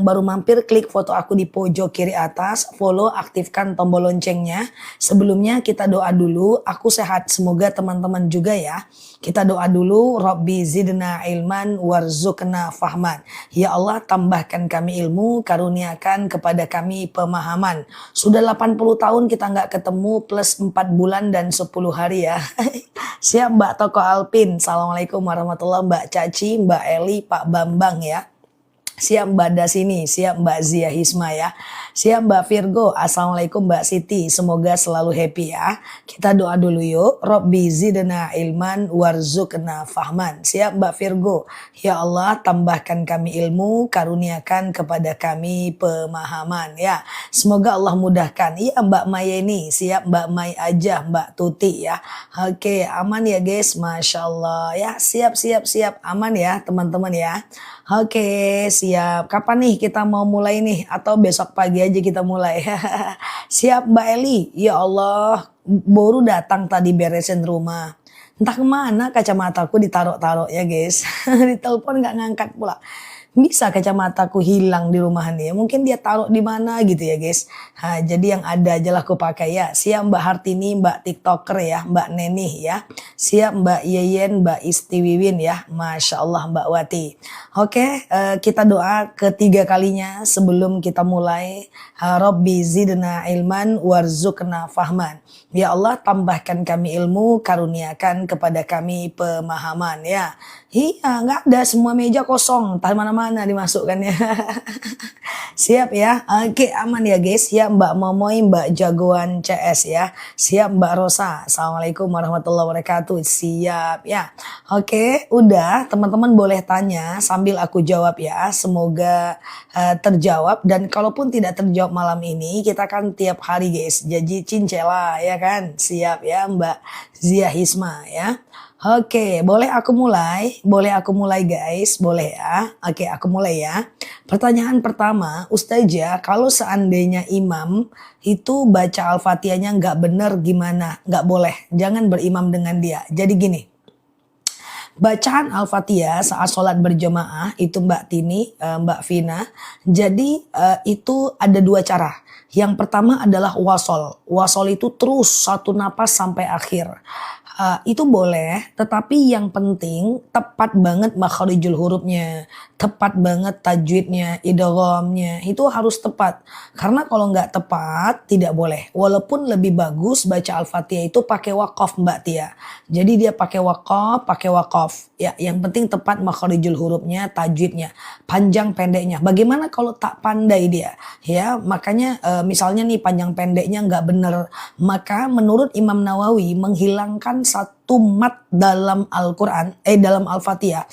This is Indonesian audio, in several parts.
baru mampir, klik foto aku di pojok kiri atas, follow, aktifkan tombol loncengnya. Sebelumnya kita doa dulu, aku sehat, semoga teman-teman juga ya. Kita doa dulu, Rabbi zidna ilman warzuqna fahman. Ya Allah, tambahkan kami ilmu, karuniakan kepada kami pemahaman. Sudah 80 tahun kita nggak ketemu, plus 4 bulan dan 10 hari ya. Siap Mbak Toko Alpin, Assalamualaikum warahmatullahi Mbak Caci, Mbak Eli, Pak Bambang ya. Siap Mbak Dasini, siap Mbak Zia Hisma ya. Siap Mbak Virgo, Assalamualaikum Mbak Siti, semoga selalu happy ya. Kita doa dulu yuk, Rabbi zidna ilman warzuqna fahman. Siap Mbak Virgo, ya Allah tambahkan kami ilmu, karuniakan kepada kami pemahaman ya. Semoga Allah mudahkan. Iya Mbak Mayeni, siap Mbak May aja, Mbak Tuti ya. Oke, aman ya guys, Masya Allah ya. Siap, aman ya teman-teman ya. Oke, siap. Kapan nih kita mau mulai nih? Atau besok pagi aja kita mulai? Siap Mbak Eli. Ya Allah, baru datang tadi beresin rumah. Entah kemana kacamataku ditaruh-taruh ya guys. Ditelepon nggak ngangkat pula. Bisa kacamataku hilang di rumah nih. Mungkin dia taruh di mana gitu ya guys. Nah, jadi yang ada aja lah aku pakai ya. Siap Mbak Hartini, Mbak TikToker ya, Mbak Neni ya. Siap Mbak Yeyen, Mbak Isti Wiwin ya. Masya Allah Mbak Wati. Oke, kita doa ketiga kalinya sebelum kita mulai. Rabbi zidna ilman warzuqna fahman. Ya Allah tambahkan kami ilmu, karuniakan kepada kami pemahaman ya. Iya, nggak ada, semua meja kosong, entah mana-mana dimasukkannya. Siap ya, oke aman ya guys. Ya Mbak Momoy, Mbak Jagoan CS ya. Siap Mbak Rosa, Assalamualaikum warahmatullahi wabarakatuh. Siap ya. Oke, udah teman-teman boleh tanya sambil aku jawab ya. Semoga terjawab, dan kalaupun tidak terjawab malam ini, kita kan tiap hari guys. Jadi cincela ya kan. Siap ya Mbak Zia Hisma ya. Oke, boleh aku mulai? Boleh aku mulai guys? Boleh ya? Oke, aku mulai ya. Pertanyaan pertama, Ustazah, kalau seandainya imam itu baca Al-Fatihahnya nggak bener gimana? Nggak boleh, jangan berimam dengan dia. Jadi gini, bacaan Al-Fatihah saat sholat berjamaah itu Mbak Tini, Mbak Vina. Jadi itu ada dua cara. Yang pertama adalah wasol. Wasol itu terus satu napas sampai akhir. Itu boleh, tetapi yang penting tepat banget makharijul hurufnya, tepat banget tajwidnya, idghamnya, itu harus tepat. Karena kalau nggak tepat tidak boleh. Walaupun lebih bagus baca Al-Fatihah itu pakai waqaf Mbak Tia. Jadi dia pakai waqaf. Ya, yang penting tepat makharijul hurufnya, tajwidnya, panjang pendeknya. Bagaimana kalau tak pandai dia? Ya, makanya misalnya nih panjang pendeknya nggak benar, maka menurut Imam Nawawi menghilangkan satu mat dalam Al-Quran, dalam Al-Fatihah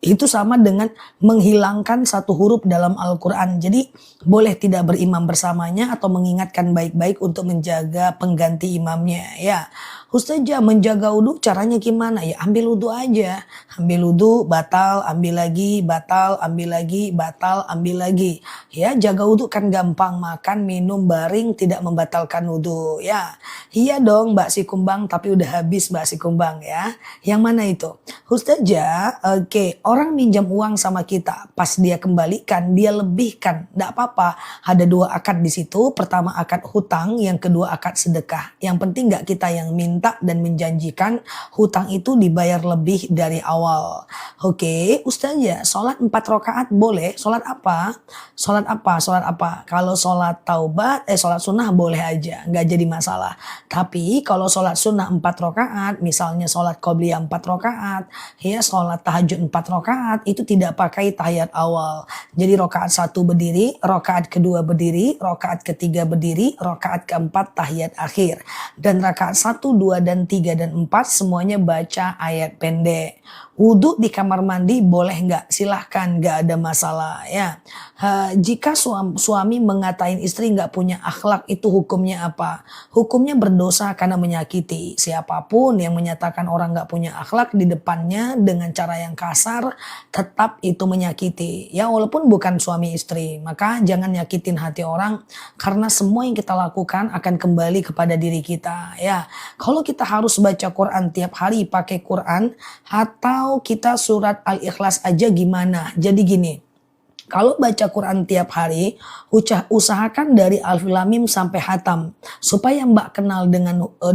itu sama dengan menghilangkan satu huruf dalam Al-Quran. Jadi boleh tidak berimam bersamanya atau mengingatkan baik-baik untuk menjaga pengganti imamnya ya. Ustazah, menjaga wudhu caranya gimana? Ya ambil wudhu aja. Ambil wudhu, batal, ambil lagi, batal, ambil lagi, batal, ambil lagi. Ya, jaga wudhu kan gampang. Makan, minum, baring tidak membatalkan wudhu ya. Iya dong Mbak Sikumbang, tapi udah habis Mbak Sikumbang ya. Yang mana itu? Ustazah, oke, orang minjam uang sama kita. Pas dia kembalikan, dia lebihkan. Nggak apa-apa. Ada dua akad di situ. Pertama akad hutang, yang kedua akad sedekah. Yang penting nggak kita yang minta dan menjanjikan hutang itu dibayar lebih dari awal. Oke, Ustazah, sholat 4 rakaat boleh? Sholat apa? Sholat apa? Sholat apa? Kalau sholat taubat, sholat sunnah boleh aja, nggak jadi masalah. Tapi kalau sholat sunnah 4 rakaat, misalnya sholat qobliyah 4 rakaat, ya sholat tahajud 4 rakaat, itu tidak pakai tahiyat awal. Jadi rakaat 1 berdiri, rakaat kedua berdiri, rakaat ketiga berdiri, rakaat keempat tahiyat akhir. Dan rakaat 1, 2, dan 3 dan 4 semuanya baca ayat pendek. Wudhu di kamar mandi boleh nggak? Silahkan, nggak ada masalah ya. Jika suami mengatain istri nggak punya akhlak, itu hukumnya apa? Hukumnya berdosa karena menyakiti. Siapapun yang menyatakan orang nggak punya akhlak di depannya dengan cara yang kasar, tetap itu menyakiti. Ya walaupun bukan suami istri, maka jangan nyakitin hati orang, karena semua yang kita lakukan akan kembali kepada diri kita ya. Kalau kita harus baca Quran tiap hari pakai Quran, atau kita surat Al-Ikhlas aja gimana? Jadi gini, Kalau baca Quran tiap hari, usahakan dari Alif Lam Mim sampai Hatam supaya Mbak kenal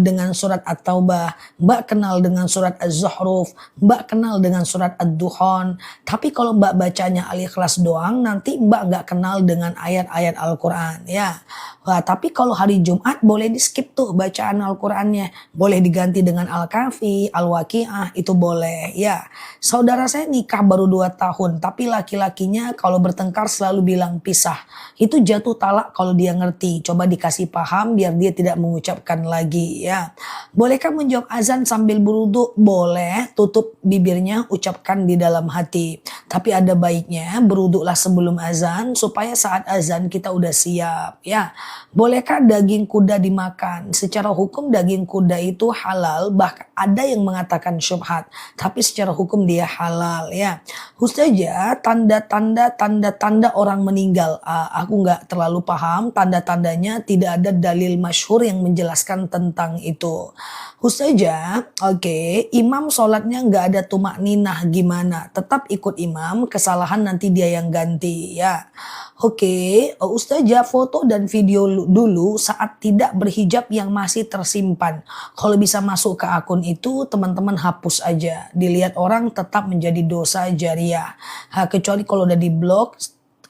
dengan surat At-Taubah, Mbak kenal dengan surat Az-Zukhruf, Mbak kenal dengan surat Ad-Dukhan. Tapi kalau Mbak bacanya Al-Ikhlas doang, nanti Mbak nggak kenal dengan ayat-ayat Al-Quran ya. Wah, tapi kalau hari Jumat boleh di skip tuh bacaan Al-Qurannya, boleh diganti dengan Al-Kahfi, Al-Waqiah, itu boleh ya. Saudara saya nikah baru 2 tahun, tapi laki-lakinya kalau bertengkar selalu bilang pisah. Itu jatuh talak kalau dia ngerti. Coba dikasih paham biar dia tidak mengucapkan lagi ya. Bolehkah menjawab azan sambil berwudu? Boleh, tutup bibirnya, ucapkan di dalam hati. Tapi ada baiknya berwudulah sebelum azan supaya saat azan kita udah siap ya. Bolehkah daging kuda dimakan? Secara hukum daging kuda itu halal, bahkan ada yang mengatakan syubhat, tapi secara hukum dia halal ya. Ustazah, tanda-tanda orang meninggal, aku nggak terlalu paham tanda-tandanya, tidak ada dalil masyhur yang menjelaskan tentang itu. Ustazah, oke, imam sholatnya nggak ada tumak ninah gimana? Tetap ikut imam, kesalahan nanti dia yang ganti ya. Oke, Ustazah, foto dan video dulu saat tidak berhijab yang masih tersimpan. Kalau bisa masuk ke akun itu, teman-teman hapus aja. Dilihat orang tetap menjadi dosa jariah. Kecuali kalau udah diblok,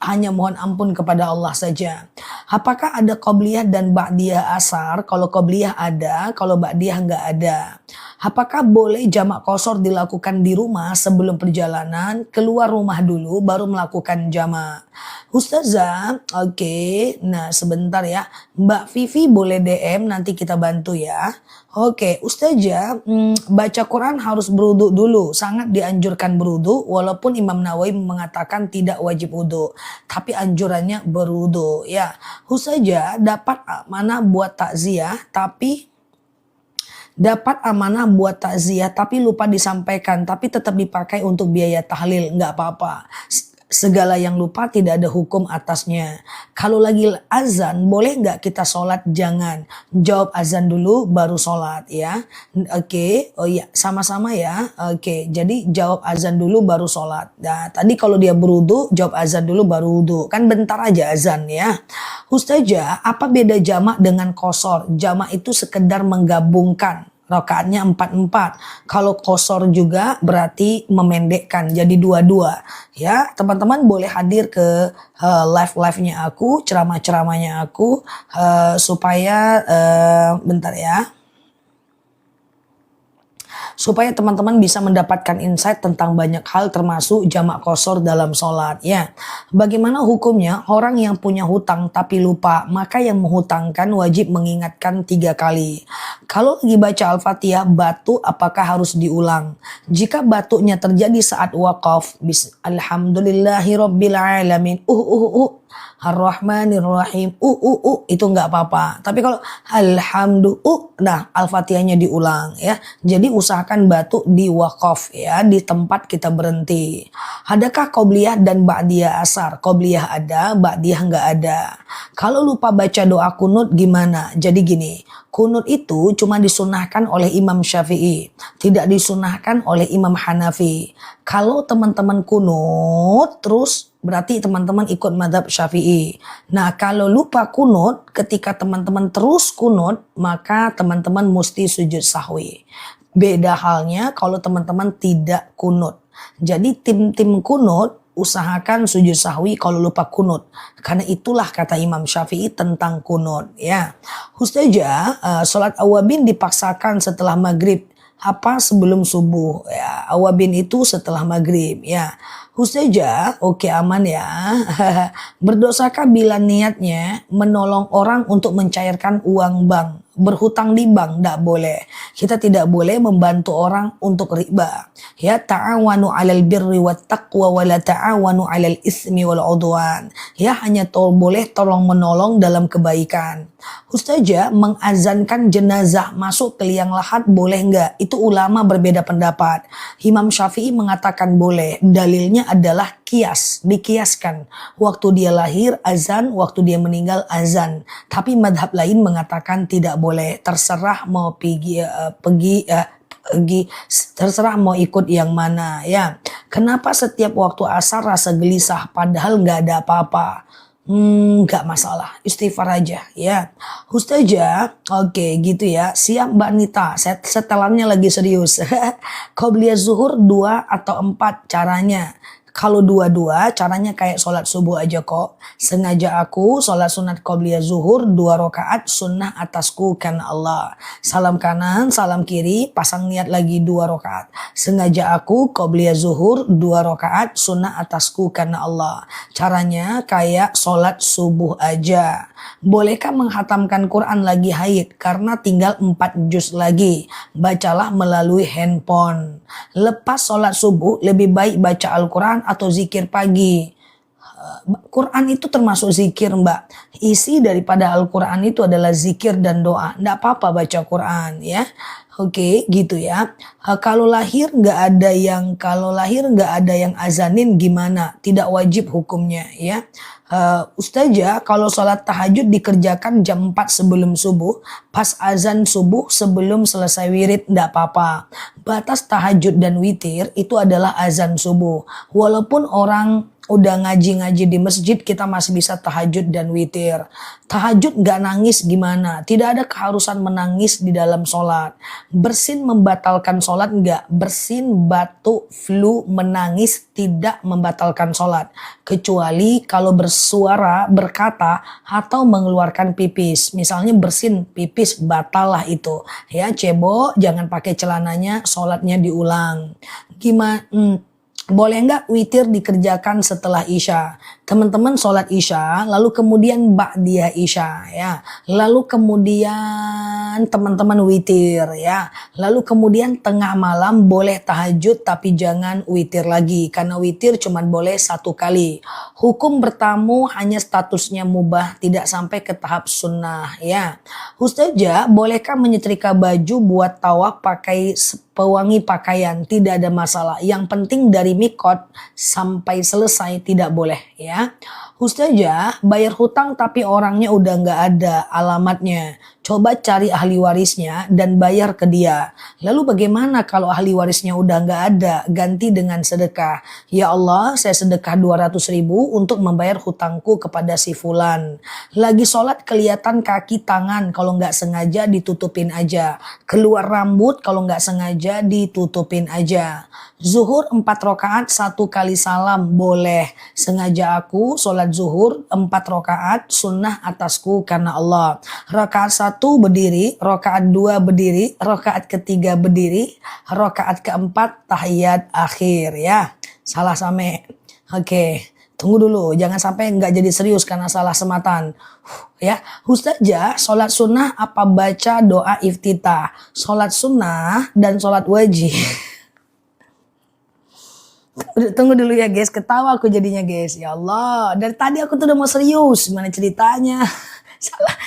hanya mohon ampun kepada Allah saja. Apakah ada qobliyah dan ba'diyah asar? Kalau qobliyah ada, kalau ba'diyah nggak ada. Apakah boleh jamak qashar dilakukan di rumah sebelum perjalanan, keluar rumah dulu baru melakukan jamak? Ustazah, oke, nah sebentar ya, Mbak Vivi boleh DM nanti kita bantu ya. Oke, Ustazah, baca Quran harus berwudu dulu, sangat dianjurkan berwudu walaupun Imam Nawawi mengatakan tidak wajib wudu, tapi anjurannya berwudu ya. Ustazah, dapat amanah buat takziah tapi lupa disampaikan, tapi tetap dipakai untuk biaya tahlil, nggak apa-apa. Segala yang lupa tidak ada hukum atasnya. Kalau lagi azan, boleh nggak kita sholat? Jangan. Jawab azan dulu baru sholat ya. Oke, oh iya sama-sama ya. Oke, jadi jawab azan dulu baru sholat. Nah, tadi kalau dia berwudu, jawab azan dulu baru wudu. Kan bentar aja azan ya. Ustazah, apa beda jamak dengan qashar? Jamak itu sekedar menggabungkan. Rakaatnya 4-4. Kalau qashar juga berarti memendekkan jadi 2-2. Ya, teman-teman boleh hadir ke live-nya aku, ceramah-ceramahnya aku supaya bentar ya. Supaya teman-teman bisa mendapatkan insight tentang banyak hal termasuk jamak qashar dalam sholat ya. Bagaimana hukumnya orang yang punya hutang tapi lupa, maka yang menghutangkan wajib mengingatkan 3 kali. Kalau lagi baca Al-Fatihah batu, apakah harus diulang? Jika batunya terjadi saat wakaf, alhamdulillahirobbilalamin, Ar-Rahmanir-Rahim, itu nggak apa-apa. Tapi kalau nah Al-Fatihahnya diulang ya. Jadi usahakan batu di wakaf ya, di tempat kita berhenti. Adakah qobliyah dan ba'diyah asar? Qobliyah ada, ba'diyah nggak ada. Kalau lupa baca doa kunut gimana? Jadi gini, kunut itu cuma disunahkan oleh Imam Syafi'i, tidak disunahkan oleh Imam Hanafi. Kalau teman-teman kunut terus berarti teman-teman ikut madhab Syafi'i. Nah, kalau lupa kunut, ketika teman-teman terus kunut, maka teman-teman mesti sujud sahwi. Beda halnya kalau teman-teman tidak kunut. Jadi tim-tim kunut usahakan sujud sahwi kalau lupa kunut. Karena itulah kata Imam Syafi'i tentang kunut ya. Ustazah, sholat awabin dipaksakan setelah maghrib. Apa sebelum subuh ya? Awabin itu setelah maghrib ya. Ustazah, oke aman ya. Berdosakah bila niatnya menolong orang untuk mencairkan uang bank? Berhutang di bank tidak boleh. Kita tidak boleh membantu orang untuk riba. Ya, ta'awanu 'alal birri wat taqwa wa la ta'awanu 'alal ismi wal 'udwan. Ya, hanya boleh tolong menolong dalam kebaikan. Ustazah, mengazankan jenazah masuk ke liang lahat boleh enggak? Itu ulama berbeda pendapat. Imam Syafi'i mengatakan boleh. Dalilnya adalah kias, dikiaskan. Waktu dia lahir azan, waktu dia meninggal azan. Tapi madhab lain mengatakan tidak boleh. Terserah mau Terserah mau ikut yang mana ya. Kenapa setiap waktu asar rasa gelisah padahal nggak ada apa-apa? Nggak masalah, istighfar aja ya. Ustazah, oke gitu ya. Siap Mbak Nita, setelannya lagi serius. Qobliyah zuhur 2 atau 4 caranya. Kalau dua-dua caranya kayak sholat subuh aja kok. Sengaja aku sholat sunat qobliyah zuhur 2 rakaat sunnah atasku karena Allah. Salam kanan, salam kiri, pasang niat lagi 2 rakaat. Sengaja aku qobliyah zuhur 2 rakaat sunnah atasku karena Allah. Caranya kayak sholat subuh aja. Bolehkah menghatamkan Quran lagi haid karena tinggal 4 juz lagi? Bacalah melalui handphone. Lepas sholat subuh lebih baik baca Al-Quran atau zikir pagi. Quran itu termasuk zikir Mbak. Isi daripada Al-Quran itu adalah zikir dan doa. Nggak apa-apa baca Quran ya. Oke gitu ya. Kalau lahir nggak ada yang azanin gimana? Tidak wajib hukumnya ya. Ustazah, kalau sholat tahajud dikerjakan jam 4 sebelum subuh, pas azan subuh sebelum selesai wirid, nggak apa-apa. Batas tahajud dan witir itu adalah azan subuh. Walaupun orang udah ngaji-ngaji di masjid, kita masih bisa tahajud dan witir. Tahajud gak nangis gimana? Tidak ada keharusan menangis di dalam sholat. Bersin membatalkan sholat gak? Bersin, batuk, flu, menangis tidak membatalkan sholat. Kecuali kalau bersuara, berkata, atau mengeluarkan pipis. Misalnya bersin, pipis, batal lah itu. Ya cebo, jangan pakai celananya, sholatnya diulang. Gimana? Boleh nggak witir dikerjakan setelah Isya? Teman-teman sholat Isya, lalu kemudian ba'diyah Isya ya. Lalu kemudian teman-teman witir ya. Lalu kemudian tengah malam boleh tahajud tapi jangan witir lagi. Karena witir cuma boleh 1 kali. Hukum bertamu hanya statusnya mubah, tidak sampai ke tahap sunnah ya. Ustazah, bolehkah menyetrika baju buat tawaf pakai pewangi pakaian? Tidak ada masalah. Yang penting dari mikot sampai selesai tidak boleh ya. Ustazah, bayar hutang tapi orangnya udah nggak ada alamatnya. Coba cari ahli warisnya dan bayar ke dia. Lalu bagaimana kalau ahli warisnya udah nggak ada? Ganti dengan sedekah. Ya Allah, saya sedekah 200.000 untuk membayar hutangku kepada si fulan. Lagi sholat kelihatan kaki tangan, kalau nggak sengaja ditutupin aja. Keluar rambut kalau nggak sengaja ditutupin aja. Zuhur 4 rakaat 1 kali salam boleh. Sengaja aku sholat zuhur 4 rakaat sunnah atasku karena Allah. Rakaat 1 berdiri, rakaat 2 berdiri, rakaat ketiga berdiri, rakaat keempat tahiyat akhir ya. Salah same. Oke. Tunggu dulu, jangan sampai nggak jadi serius karena salah sematan. Ya, Ustazah, sholat sunnah apa baca doa iftitah? Sholat sunnah dan sholat wajib. Tunggu dulu ya guys, ketawa aku jadinya guys. Ya Allah, dari tadi aku tuh udah mau serius, gimana ceritanya?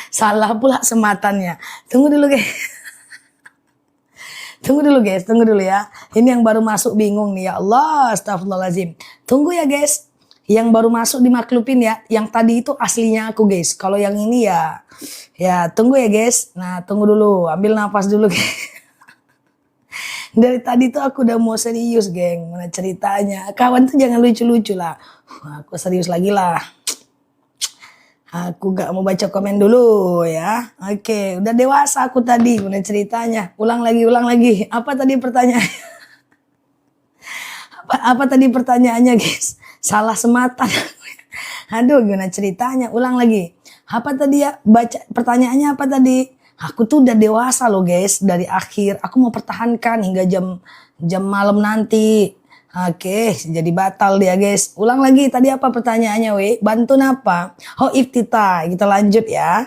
Salah pula sematannya. Tunggu dulu guys. Tunggu dulu ya. Ini yang baru masuk bingung nih ya Allah, astagfirullahaladzim. Tunggu ya guys. Yang baru masuk dimaklupin ya. Yang tadi itu aslinya aku guys. Kalau yang ini ya tunggu ya guys. Nah tunggu dulu, ambil nafas dulu guys. Dari tadi tuh aku udah mau serius geng. Mana ceritanya. Kawan tuh jangan lucu-lucu lah. Aku serius lagi lah. Aku gak mau baca komen dulu ya. Oke, udah dewasa aku tadi. Mana ceritanya. Ulang lagi. Apa tadi pertanyaannya? Apa tadi pertanyaannya guys? Salah sematan. Aduh gimana ceritanya. Ulang lagi. Apa tadi ya? Baca pertanyaannya apa tadi? Aku tuh udah dewasa loh guys, dari akhir. Aku mau pertahankan hingga jam malam nanti. Oke, jadi batal dia guys. Ulang lagi, tadi apa pertanyaannya weh? Bantu apa? Oh iftitah, kita lanjut ya.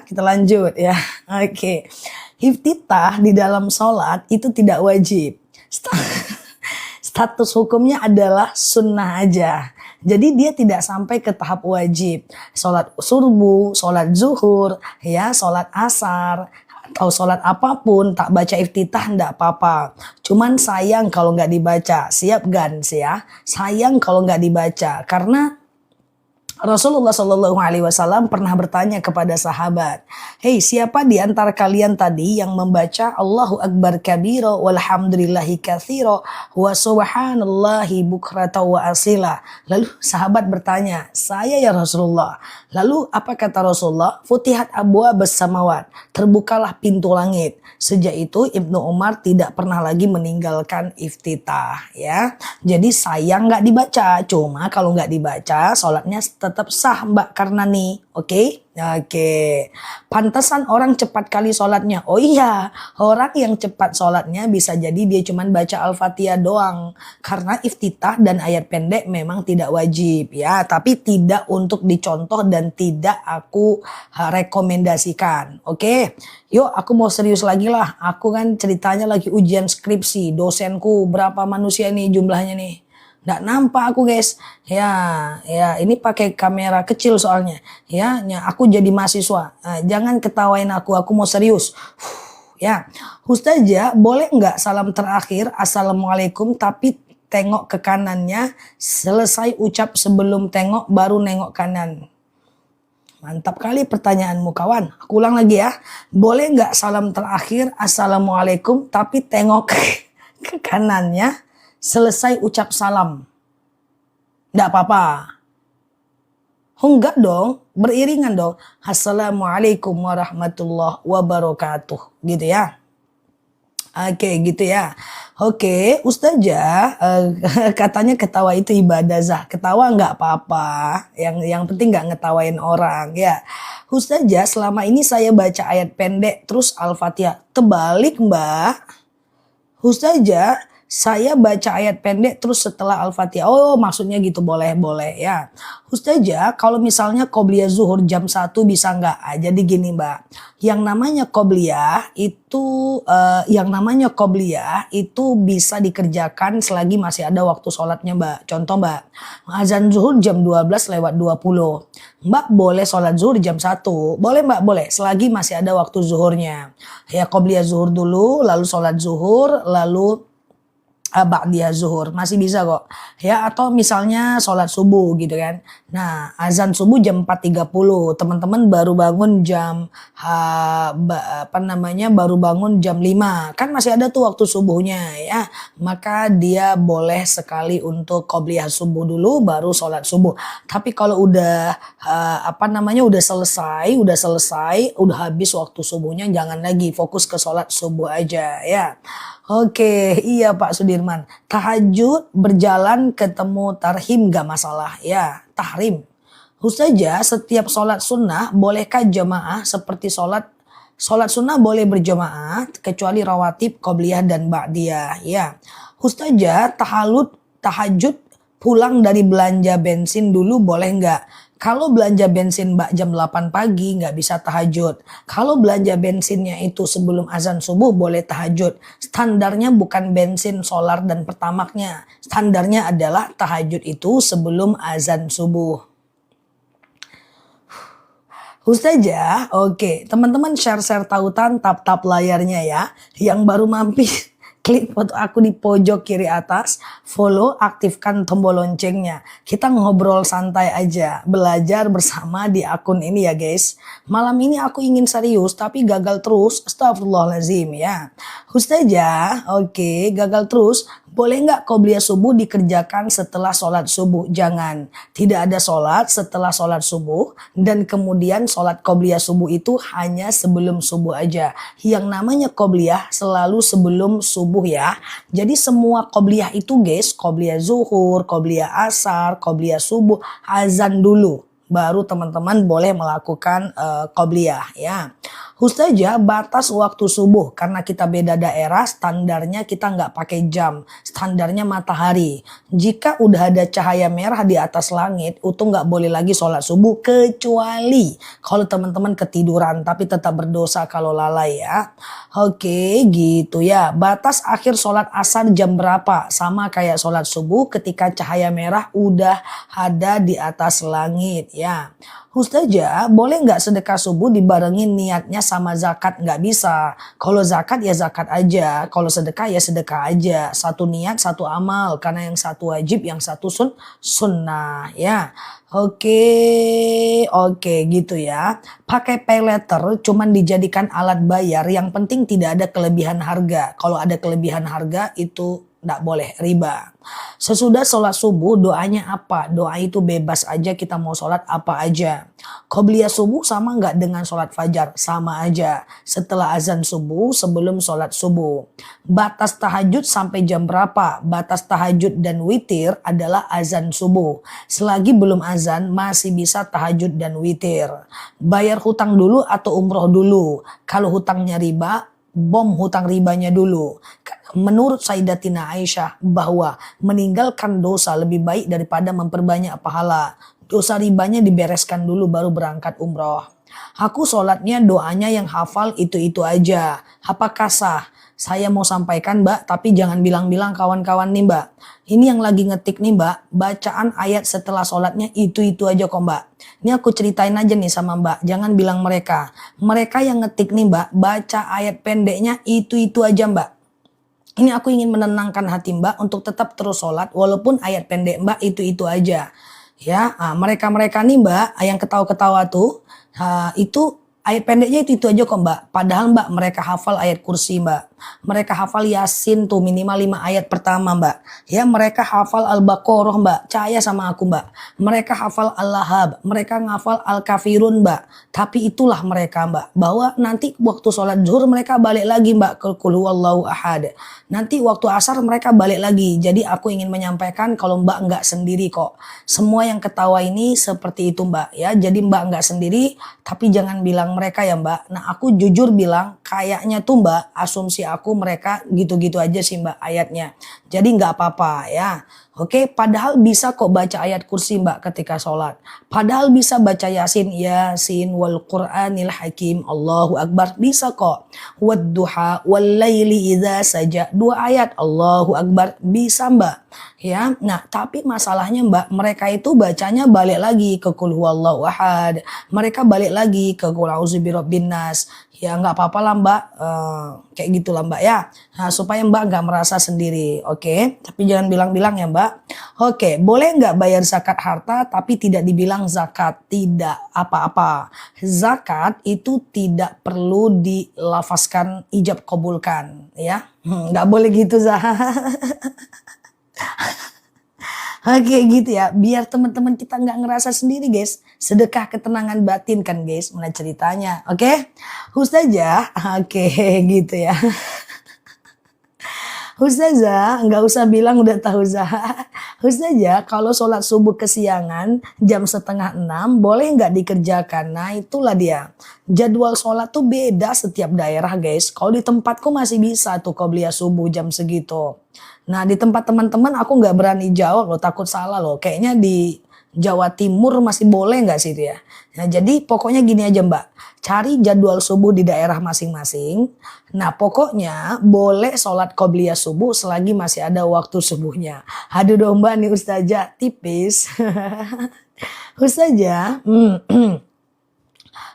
Oke, iftitah di dalam sholat itu tidak wajib. Status hukumnya adalah sunnah aja. Jadi dia tidak sampai ke tahap wajib. Sholat subuh, sholat zuhur, ya, sholat asar, atau sholat apapun tak baca iftitah ndak apa-apa. Cuman sayang kalau nggak dibaca. Siap Gans ya. Sayang kalau nggak dibaca karena Rasulullah Shallallahu Alaihi Wasallam pernah bertanya kepada sahabat, "Hei, siapa di antara kalian tadi yang membaca Allahu Akbar kabiro walhamdulillahi katsiro wa subhanallahi bukrata wa asila?" Lalu sahabat bertanya, "Saya ya Rasulullah." Lalu apa kata Rasulullah? "Futihat abwaabus samawat." Terbukalah pintu langit. Sejak itu Ibnu Umar tidak pernah lagi meninggalkan iftitah, ya. Jadi sayang nggak dibaca. Cuma kalau nggak dibaca, sholatnya tetap sah Mbak Karnani. Oke? Oke. Pantesan orang cepat kali sholatnya. Oh iya, orang yang cepat sholatnya bisa jadi dia cuma baca Al-Fatihah doang. Karena iftitah dan ayat pendek memang tidak wajib, ya. Tapi tidak untuk dicontoh dan tidak aku rekomendasikan. Oke? Yuk, aku mau serius lagi lah. Aku kan ceritanya lagi ujian skripsi. Dosenku berapa manusia nih jumlahnya nih? Nggak nampak aku guys. Ya, ini pakai kamera kecil soalnya. Ya, aku jadi mahasiswa. Nah, jangan ketawain aku mau serius. Ya, Ustazah boleh nggak salam terakhir Assalamualaikum tapi tengok ke kanannya, selesai ucap sebelum tengok baru nengok kanan. Mantap kali pertanyaanmu kawan. Aku ulang lagi ya. Boleh nggak salam terakhir Assalamualaikum tapi tengok ke kanannya, selesai ucap salam? Nggak apa-apa. Oh enggak dong, beriringan dong. Assalamualaikum warahmatullahi wabarakatuh. Gitu ya. Oke gitu ya. Oke Ustazah katanya ketawa itu ibadah Zah. Ketawa nggak apa-apa. Yang penting nggak ngetawain orang ya. Ustazah selama ini saya baca ayat pendek terus Al-Fatihah. Terbalik Mbak. Ustazah saya baca ayat pendek terus setelah Al-Fatihah. Oh maksudnya gitu, boleh ya. Ustazah kalau misalnya qobliyah zuhur jam 1 bisa nggak? Jadi gini Mbak. Yang namanya qobliyah itu bisa dikerjakan selagi masih ada waktu sholatnya Mbak. Contoh Mbak, azan zuhur jam 12:20. Mbak boleh sholat zuhur jam 1. Boleh Mbak, boleh. Selagi masih ada waktu zuhurnya. Ya qobliyah zuhur dulu, lalu sholat zuhur, lalu ba'diyah zuhur masih bisa kok ya. Atau misalnya sholat subuh gitu kan. Nah azan subuh jam 4.30, teman-teman baru bangun jam baru bangun jam 5 kan masih ada tuh waktu subuhnya ya, maka dia boleh sekali untuk qobliyah subuh dulu baru sholat subuh. Tapi kalau udah udah selesai udah habis waktu subuhnya, jangan lagi, fokus ke sholat subuh aja ya. Oke, iya Pak Sudirman. Tahajud berjalan ketemu tarhim gak masalah ya, tahrim. Ustazah setiap sholat sunnah bolehkah jamaah seperti sholat sunnah boleh berjamaah kecuali rawatib, qobliyah dan ba'diyah ya. Ustazah tahajud pulang dari belanja bensin dulu boleh nggak? Kalau belanja bensin Mbak jam 8 pagi nggak bisa tahajud. Kalau belanja bensinnya itu sebelum azan subuh boleh tahajud. Standarnya bukan bensin solar dan pertamaknya. Standarnya adalah tahajud itu sebelum azan subuh. Ustazah, oke. Teman-teman share-share tautan, tap-tap layarnya ya. Yang baru mampir, klik foto aku di pojok kiri atas, follow, aktifkan tombol loncengnya. Kita ngobrol santai aja, belajar bersama di akun ini ya guys. Malam ini aku ingin serius tapi gagal terus, astagfirullahaladzim ya. Ustazah, oke, gagal terus. Boleh nggak qobliyah subuh dikerjakan setelah sholat subuh? Jangan. Tidak ada sholat setelah sholat subuh. Dan kemudian sholat qobliyah subuh itu hanya sebelum subuh aja. Yang namanya qobliyah selalu sebelum subuh ya. Jadi semua qobliyah itu guys, qobliyah zuhur, qobliyah asar, qobliyah subuh, azan dulu. Baru teman-teman boleh melakukan qobliyah ya. Ustazah batas waktu subuh karena kita beda daerah, standarnya kita nggak pakai jam, standarnya matahari. Jika udah ada cahaya merah di atas langit, itu nggak boleh lagi sholat subuh kecuali kalau teman-teman ketiduran tapi tetap berdosa kalau lalai ya. Oke gitu ya. Batas akhir sholat asar jam berapa? Sama kayak sholat subuh ketika cahaya merah udah ada di atas langit ya. Ustazah, boleh nggak sedekah subuh dibarengin niatnya sama zakat? Nggak bisa. Kalau zakat ya zakat aja. Kalau sedekah ya sedekah aja. Satu niat, satu amal. Karena yang satu wajib, yang satu sunnah. Ya, oke gitu ya. Pakai pay letter cuman dijadikan alat bayar. Yang penting tidak ada kelebihan harga. Kalau ada kelebihan harga itu nggak boleh riba. Sesudah sholat subuh doanya apa? Doa itu bebas aja, kita mau sholat apa aja. Qobliyah subuh sama nggak dengan sholat fajar? Sama aja. Setelah azan subuh, sebelum sholat subuh. Batas tahajud sampai jam berapa? Batas tahajud dan witir adalah azan subuh. Selagi belum azan masih bisa tahajud dan witir. Bayar hutang dulu atau umroh dulu? Kalau hutangnya riba, bom hutang ribanya dulu. Menurut Sayyidatina Aisyah bahwa meninggalkan dosa lebih baik daripada memperbanyak pahala. Dosa ribanya dibereskan dulu baru berangkat umroh. Aku sholatnya doanya yang hafal itu-itu aja. Apakah sah? Saya mau sampaikan mbak, tapi jangan bilang-bilang kawan-kawan nih mbak. Ini yang lagi ngetik nih mbak, bacaan ayat setelah sholatnya itu-itu aja kok mbak. Ini aku ceritain aja nih sama mbak, jangan bilang mereka. Mereka yang ngetik nih mbak, baca ayat pendeknya itu-itu aja mbak. Ini aku ingin menenangkan hati mbak untuk tetap terus sholat walaupun ayat pendek mbak itu aja. Ya, mereka-mereka nih mbak yang ketawa-ketawa tuh, itu ayat pendeknya itu aja kok mbak. Padahal mbak mereka hafal ayat kursi mbak. Mereka hafal Yasin tuh minimal 5 ayat pertama mbak. Ya, mereka hafal Al-Baqarah mbak. Percaya sama aku mbak. Mereka hafal Al-Lahab. Mereka ngafal Al-Kafirun mbak. Tapi itulah mereka mbak. Bahwa nanti waktu sholat zuhur mereka balik lagi mbak ke Qul Huwallahu Ahad. Nanti waktu asar mereka balik lagi. Jadi aku ingin menyampaikan kalau mbak nggak sendiri kok. Semua yang ketawa ini seperti itu mbak ya. Jadi mbak nggak sendiri. Tapi jangan bilang mereka ya mbak. Nah aku jujur bilang kayaknya tuh mbak asumsi aku mereka gitu-gitu aja sih mbak ayatnya. Jadi nggak apa-apa ya. Oke, padahal bisa kok baca ayat kursi mbak ketika sholat. Padahal bisa baca Yasin, Yasin wal Qur'anil Hakim, Allahu Akbar. Bisa kok. Wadduha wal laili idza saja. 2 ayat, Allahu Akbar. Bisa mbak. Ya, nah tapi masalahnya mbak, mereka itu bacanya balik lagi ke Qul Huwallahu Ahad. Mereka balik lagi ke Qul A'udzu Birabbin Nas. Ya nggak apa-apa lah mbak, kayak gitulah mbak ya. Nah, supaya mbak nggak merasa sendiri, oke? Tapi jangan bilang-bilang ya mbak. Oke, boleh nggak bayar zakat harta tapi tidak dibilang zakat? Tidak apa-apa. Zakat itu tidak perlu dilafazkan ijab kabulkan, ya. Nggak boleh gitu Zah. Oke gitu ya, biar teman-teman kita nggak ngerasa sendiri guys. Sedekah ketenangan batin kan guys, mana ceritanya, oke? Ustazah, oke gitu ya. Ustazah, nggak usah bilang udah tahu Zah. Ustazah, kalau sholat subuh kesiangan jam 5:30 boleh nggak dikerjakan? Nah itulah dia. Jadwal sholat tuh beda setiap daerah guys. Kalau di tempatku masih bisa tuh qobliyah subuh jam segitu. Nah di tempat teman-teman aku nggak berani jawab loh, takut salah loh. Kayaknya di Jawa Timur masih boleh nggak sih itu ya? Nah jadi pokoknya gini aja mbak, cari jadwal subuh di daerah masing-masing. Nah pokoknya boleh sholat qobliyah subuh selagi masih ada waktu subuhnya. Aduh domba nih ustazah, tipis. Ustazah,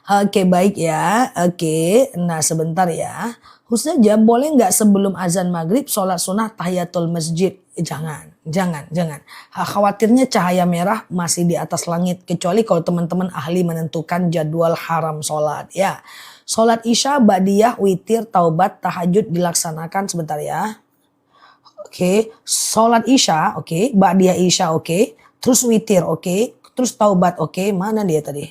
oke baik ya, oke. Nah sebentar ya. Ustazah boleh nggak sebelum azan maghrib sholat sunnah tahiyatul masjid? Jangan. Khawatirnya cahaya merah masih di atas langit. Kecuali kalau teman-teman ahli menentukan jadwal haram sholat ya. Sholat isya, ba'diyah, witir, taubat, tahajud dilaksanakan sebentar ya. Oke, sholat isya, oke. Ba'diyah isya, oke. Terus witir, oke. Terus taubat, oke. Mana dia tadi?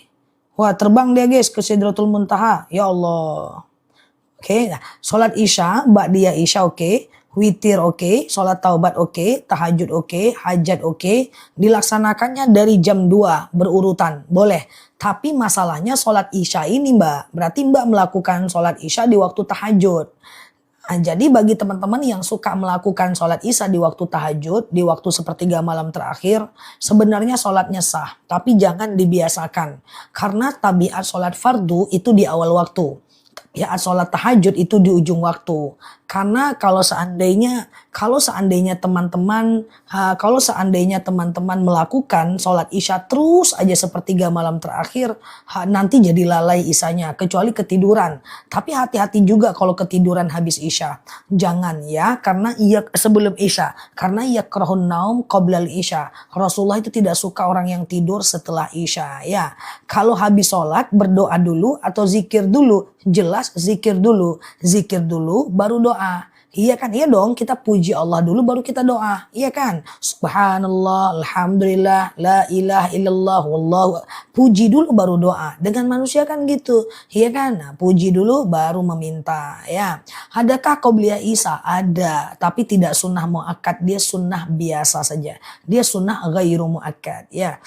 Wah terbang dia guys ke Sidratul Muntaha. Ya Allah. Oke, nah, sholat isya, ba'diyah isya oke, witir oke, sholat taubat oke, tahajud oke, hajat oke, dilaksanakannya dari jam 2 berurutan, boleh. Tapi masalahnya sholat isya ini mbak, berarti mbak melakukan sholat isya di waktu tahajud. Nah, jadi bagi teman-teman yang suka melakukan sholat isya di waktu tahajud, di waktu sepertiga malam terakhir, sebenarnya sholatnya sah, tapi jangan dibiasakan. Karena tabiat sholat fardu itu di awal waktu. Ya sholat tahajud itu di ujung waktu. Karena kalau seandainya teman-teman melakukan sholat isya terus aja sepertiga malam terakhir, nanti jadi lalai isanya, kecuali ketiduran. Tapi hati-hati juga kalau ketiduran habis isya. Jangan ya, karena sebelum isya. Karena yakrahun naum qoblal isya. Rasulullah itu tidak suka orang yang tidur setelah isya ya. Kalau habis sholat berdoa dulu atau zikir dulu. Jelas zikir dulu baru doa. Iya kan, iya dong, kita puji Allah dulu baru kita doa. Iya kan, subhanallah, alhamdulillah, la ilaha illallah, wallahu. Puji dulu baru doa. Dengan manusia kan gitu. Iya kan, nah, puji dulu baru meminta ya. Adakah qobliyah isya? Ada, tapi tidak sunnah muakkad, dia sunnah biasa saja. Dia sunnah ghairu muakkad ya.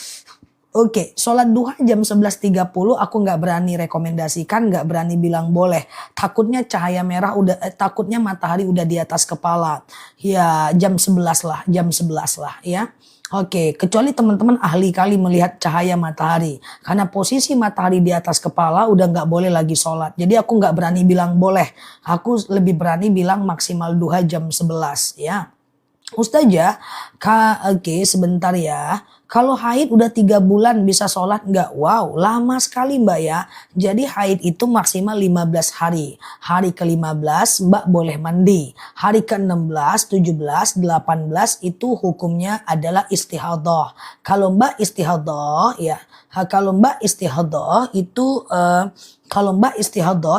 Oke, sholat duha jam 11.30 aku nggak berani rekomendasikan, nggak berani bilang boleh. Takutnya takutnya matahari udah di atas kepala. Ya jam 11 lah ya. Oke, kecuali teman-teman ahli kali melihat cahaya matahari. Karena posisi matahari di atas kepala udah nggak boleh lagi sholat. Jadi aku nggak berani bilang boleh. Aku lebih berani bilang maksimal duha jam 11 ya. Ustazah, oke sebentar ya. Kalau haid udah 3 bulan bisa sholat nggak? Wow, lama sekali mbak ya. Jadi haid itu maksimal 15 hari. Hari ke-15 mbak boleh mandi. Hari ke-16, 17, 18 itu hukumnya adalah istihadah. Kalau mbak istihadah ya, kalau mbak istihadah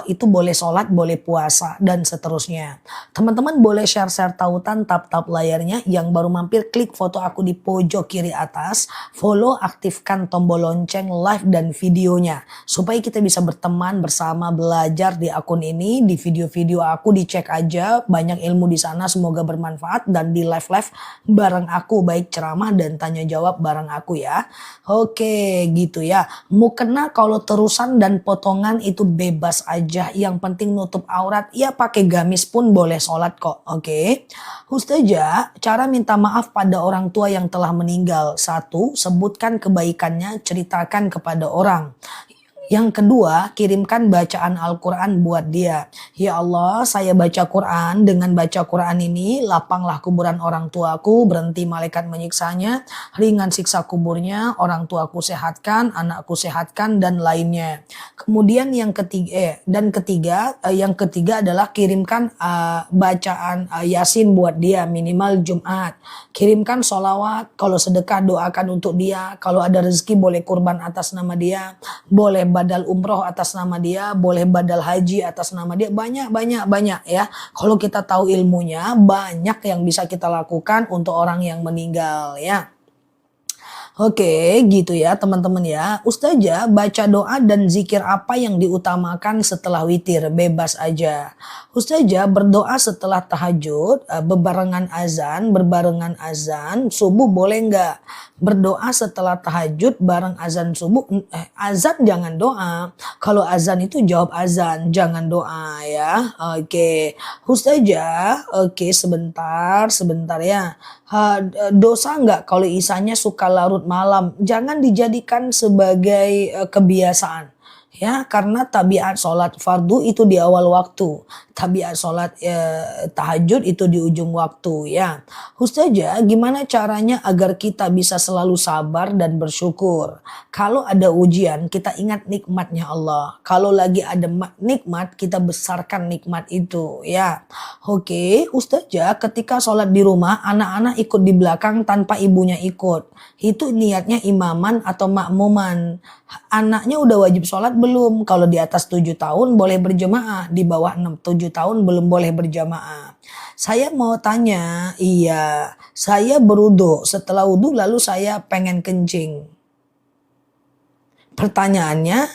itu boleh sholat, boleh puasa, dan seterusnya. Teman-teman boleh share-share tautan, tap-tap layarnya. Yang baru mampir, klik foto aku di pojok kiri atas. Follow, aktifkan tombol lonceng, live, dan videonya. Supaya kita bisa berteman bersama, belajar di akun ini. Di video-video aku dicek aja. Banyak ilmu di sana, semoga bermanfaat. Dan di live-live bareng aku, baik ceramah dan tanya jawab bareng aku ya. Oke, gitu ya. Mukena kalau terusan dan potongan itu bebas aja, yang penting nutup aurat. Ya pakai gamis pun boleh sholat kok. Oke. Ustazah, cara minta maaf pada orang tua yang telah meninggal. 1, sebutkan kebaikannya, ceritakan kepada orang. Yang kedua, kirimkan bacaan Al-Quran buat dia. Ya Allah, saya baca Quran. Dengan baca Quran ini, lapanglah kuburan orang tuaku, berhenti malaikat menyiksanya, ringan siksa kuburnya, orang tuaku sehatkan, anakku sehatkan, dan lainnya. Kemudian yang ketiga adalah kirimkan bacaan Yasin buat dia, minimal Jumat. Kirimkan sholawat, kalau sedekah doakan untuk dia, kalau ada rezeki boleh kurban atas nama dia, boleh badal umroh atas nama dia, boleh badal haji atas nama dia, banyak ya. Kalau kita tahu ilmunya, banyak yang bisa kita lakukan untuk orang yang meninggal ya. Oke, gitu ya teman-teman ya. Ustazah, baca doa dan zikir apa yang diutamakan setelah witir? Bebas aja. Ustazah, berdoa setelah tahajud, berbarengan azan, subuh boleh nggak? Berdoa setelah tahajud bareng azan subuh, azan jangan doa. Kalau azan itu jawab azan, jangan doa ya. Oke, Ustazah, oke sebentar ya. Dosa nggak kalau isanya suka larut malam? Jangan dijadikan sebagai kebiasaan. Ya, karena tabiat sholat fardu itu di awal waktu. Tabiat sholat tahajud itu di ujung waktu ya. Ustazah, gimana caranya agar kita bisa selalu sabar dan bersyukur? Kalau ada ujian, kita ingat nikmatnya Allah. Kalau lagi ada nikmat, kita besarkan nikmat itu ya. Oke, Ustazah, ketika sholat di rumah, anak-anak ikut di belakang tanpa ibunya ikut. Itu niatnya imaman atau makmuman. Anaknya udah wajib sholat belum? Kalau di atas 7 tahun boleh berjamaah, di bawah 7 tahun belum boleh berjamaah. Saya mau tanya, iya, saya berwudu, setelah wudu lalu saya pengen kencing. Pertanyaannya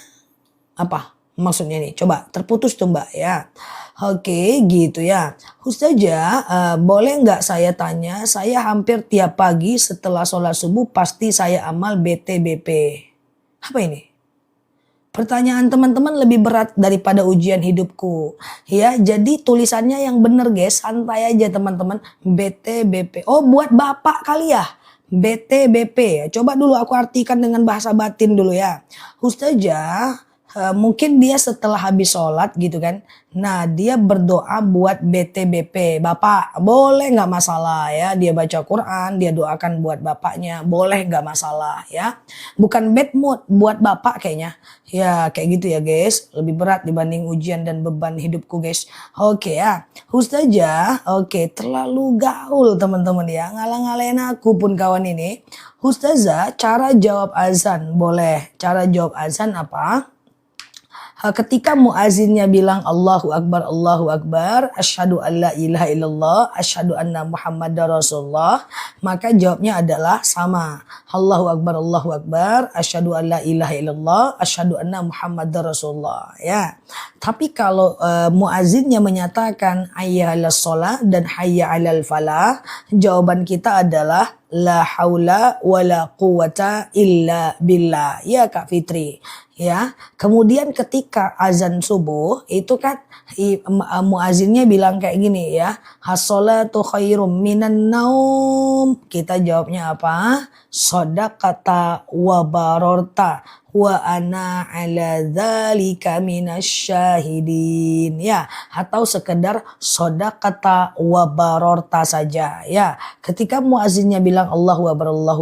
apa? Maksudnya nih, coba terputus tuh mbak ya. Oke gitu ya. Ustazah, boleh nggak saya tanya, saya hampir tiap pagi setelah sholat subuh pasti saya amal BTBP. Apa ini? Pertanyaan teman-teman lebih berat daripada ujian hidupku. Ya, jadi tulisannya yang bener guys, santai aja teman-teman. BTBP. Oh, buat bapak kali ya. BTBP. Coba dulu aku artikan dengan bahasa batin dulu ya. Ustazah, mungkin dia setelah habis sholat gitu kan. Nah dia berdoa buat BTBP, bapak boleh nggak masalah ya. Dia baca Quran, dia doakan buat bapaknya, boleh nggak masalah ya. Bukan bad mood buat bapak kayaknya. Ya kayak gitu ya guys, lebih berat dibanding ujian dan beban hidupku guys. Oke ya, Ustazah, oke terlalu gaul teman-teman ya, ngalah-ngalahin aku pun kawan ini. Ustazah, cara jawab azan boleh. Cara jawab azan apa? Ketika muazinnya bilang Allahu Akbar, asyhadu an la ilaha illallah, asyhadu anna Muhammadar Rasulullah, maka jawabnya adalah sama. Allahu Akbar, asyhadu an la ilaha illallah, asyhadu anna Muhammadar Rasulullah. Ya. Tapi kalau muazinnya menyatakan hayya 'alas shalah dan hayya 'alal falah, jawaban kita adalah la haula wala quwata illa billah. Ya Kak Fitri. Ya, kemudian ketika azan subuh itu kan muazinnya bilang kayak gini ya, as-sholatu khairum minan naum. Kita jawabnya apa? Shadaqata wa barorta wa ana ala dzalika minasyahidin, ya, atau sekedar shadaqata wa barorta saja ya. Ketika muazinnya bilang Allahu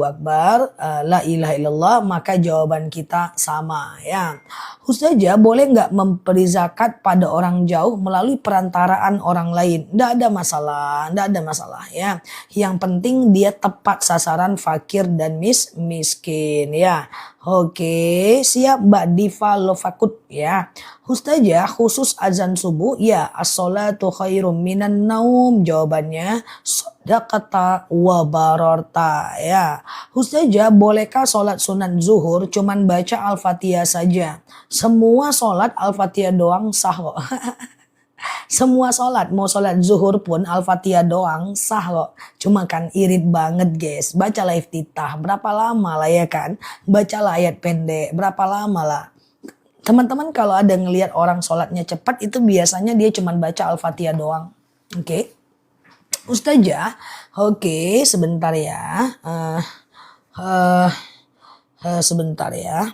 Akbar, la ilaha illallah, maka jawaban kita sama ya. Ustazah boleh nggak memberi zakat pada orang jauh melalui perantaraan orang lain? Nggak ada masalah ya. Yang penting dia tepat sasaran fakir dan miskin ya. Oke, siap Mbak Diva Lovakut ya. Ustazah khusus azan subuh ya, as-sholatu khairum minan naum, jawabannya shadaqata wa barorta ya. Ustazah bolehkah sholat sunat zuhur cuman baca Al-Fatihah saja? Semua sholat Al-Fatihah doang sah kok. Semua sholat, mau sholat zuhur pun Al-Fatihah doang sah kok. Cuma kan irit banget guys. Bacalah iftitah, berapa lama lah ya kan. Bacalah ayat pendek, berapa lama lah. Teman-teman kalau ada ngelihat orang sholatnya cepat itu biasanya dia cuma baca Al-Fatihah doang. Oke. Ustazah, oke sebentar ya. Sebentar ya.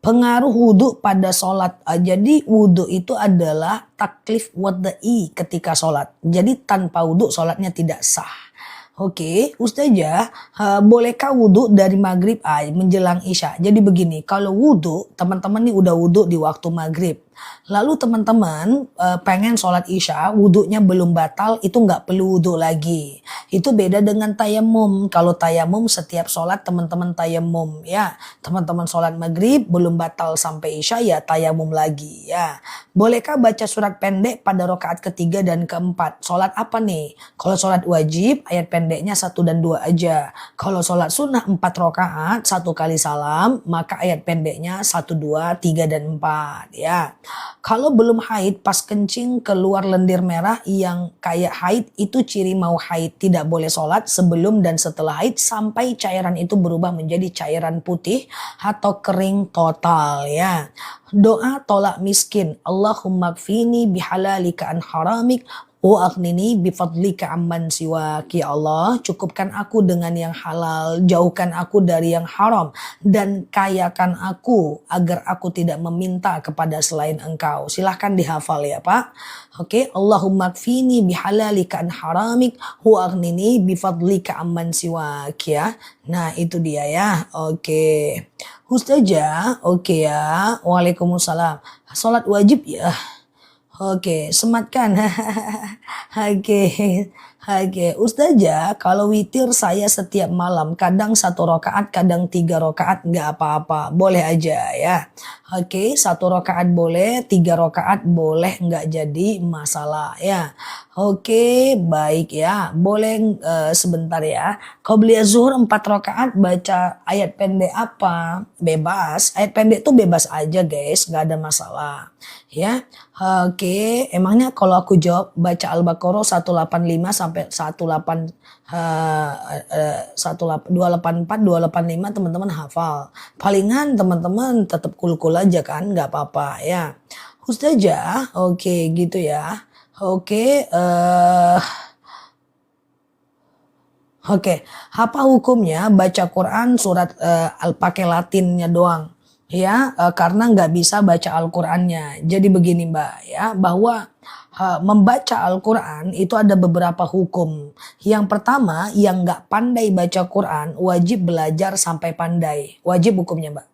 Pengaruh wudhu pada sholat. Jadi wudhu itu adalah taklif wadai ketika sholat. Jadi tanpa wudhu sholatnya tidak sah. Oke, Ustazah, bolehkah wudhu dari maghrib menjelang isya? Jadi begini, kalau wudhu, teman-teman nih udah wudhu di waktu maghrib. Lalu teman-teman pengen sholat isya, wudhunya belum batal, itu nggak perlu wudhu lagi. Itu beda dengan tayamum. Kalau tayamum setiap sholat teman-teman tayamum ya. Teman-teman sholat maghrib belum batal sampai isya ya tayamum lagi ya. Bolehkah baca surat pendek pada rakaat ketiga dan keempat? Sholat apa nih? Kalau sholat wajib ayat pendeknya 1 dan 2 aja. Kalau sholat sunnah 4 rakaat 1 kali salam, maka ayat pendeknya 1, 2, 3 dan 4 ya. Kalau belum haid pas kencing keluar lendir merah yang kayak haid, itu ciri mau haid. Tidak boleh sholat sebelum dan setelah haid sampai cairan itu berubah menjadi cairan putih atau kering total ya. Doa tolak miskin. Allahumma kfini bihalalika an haramik wa aghnini bifadlika amman siwak. Ya Allah, cukupkan aku dengan yang halal, jauhkan aku dari yang haram, dan kayakan aku agar aku tidak meminta kepada selain Engkau. Silahkan dihafal ya Pak. Oke, Allahumma kfini bihalalika an haramik wa aghnini bifadlika amman siwak ya. Nah, itu dia ya. Oke. Ustazah, oke ya. Waalaikumsalam. Salat wajib ya. Oke, sematkan. Oke, oke. Ustazah, kalau witir saya setiap malam, kadang 1 rakaat, kadang 3 rakaat, nggak apa-apa, boleh aja ya. Oke, 1 rakaat boleh, 3 rakaat boleh, nggak jadi masalah ya. Oke, baik ya. Boleh sebentar ya. Qobliyah zuhur 4 rakaat baca ayat pendek apa? Bebas. Ayat pendek tuh bebas aja guys, nggak ada masalah. Ya. Oke, emangnya kalau aku jawab baca Al-Baqarah 185 sampai 284 285 teman-teman hafal. Palingan teman-teman tetap kul-kul aja kan, nggak apa-apa ya. Ustazah, oke gitu ya. Oke, oke, apa hukumnya baca Quran surat pakai Latinnya doang? ya, karena nggak bisa baca Al-Qur'annya. Jadi begini Mbak ya, bahwa membaca Al-Quran itu ada beberapa hukum. Yang pertama, yang nggak pandai baca Quran wajib belajar sampai pandai. Wajib hukumnya Mbak.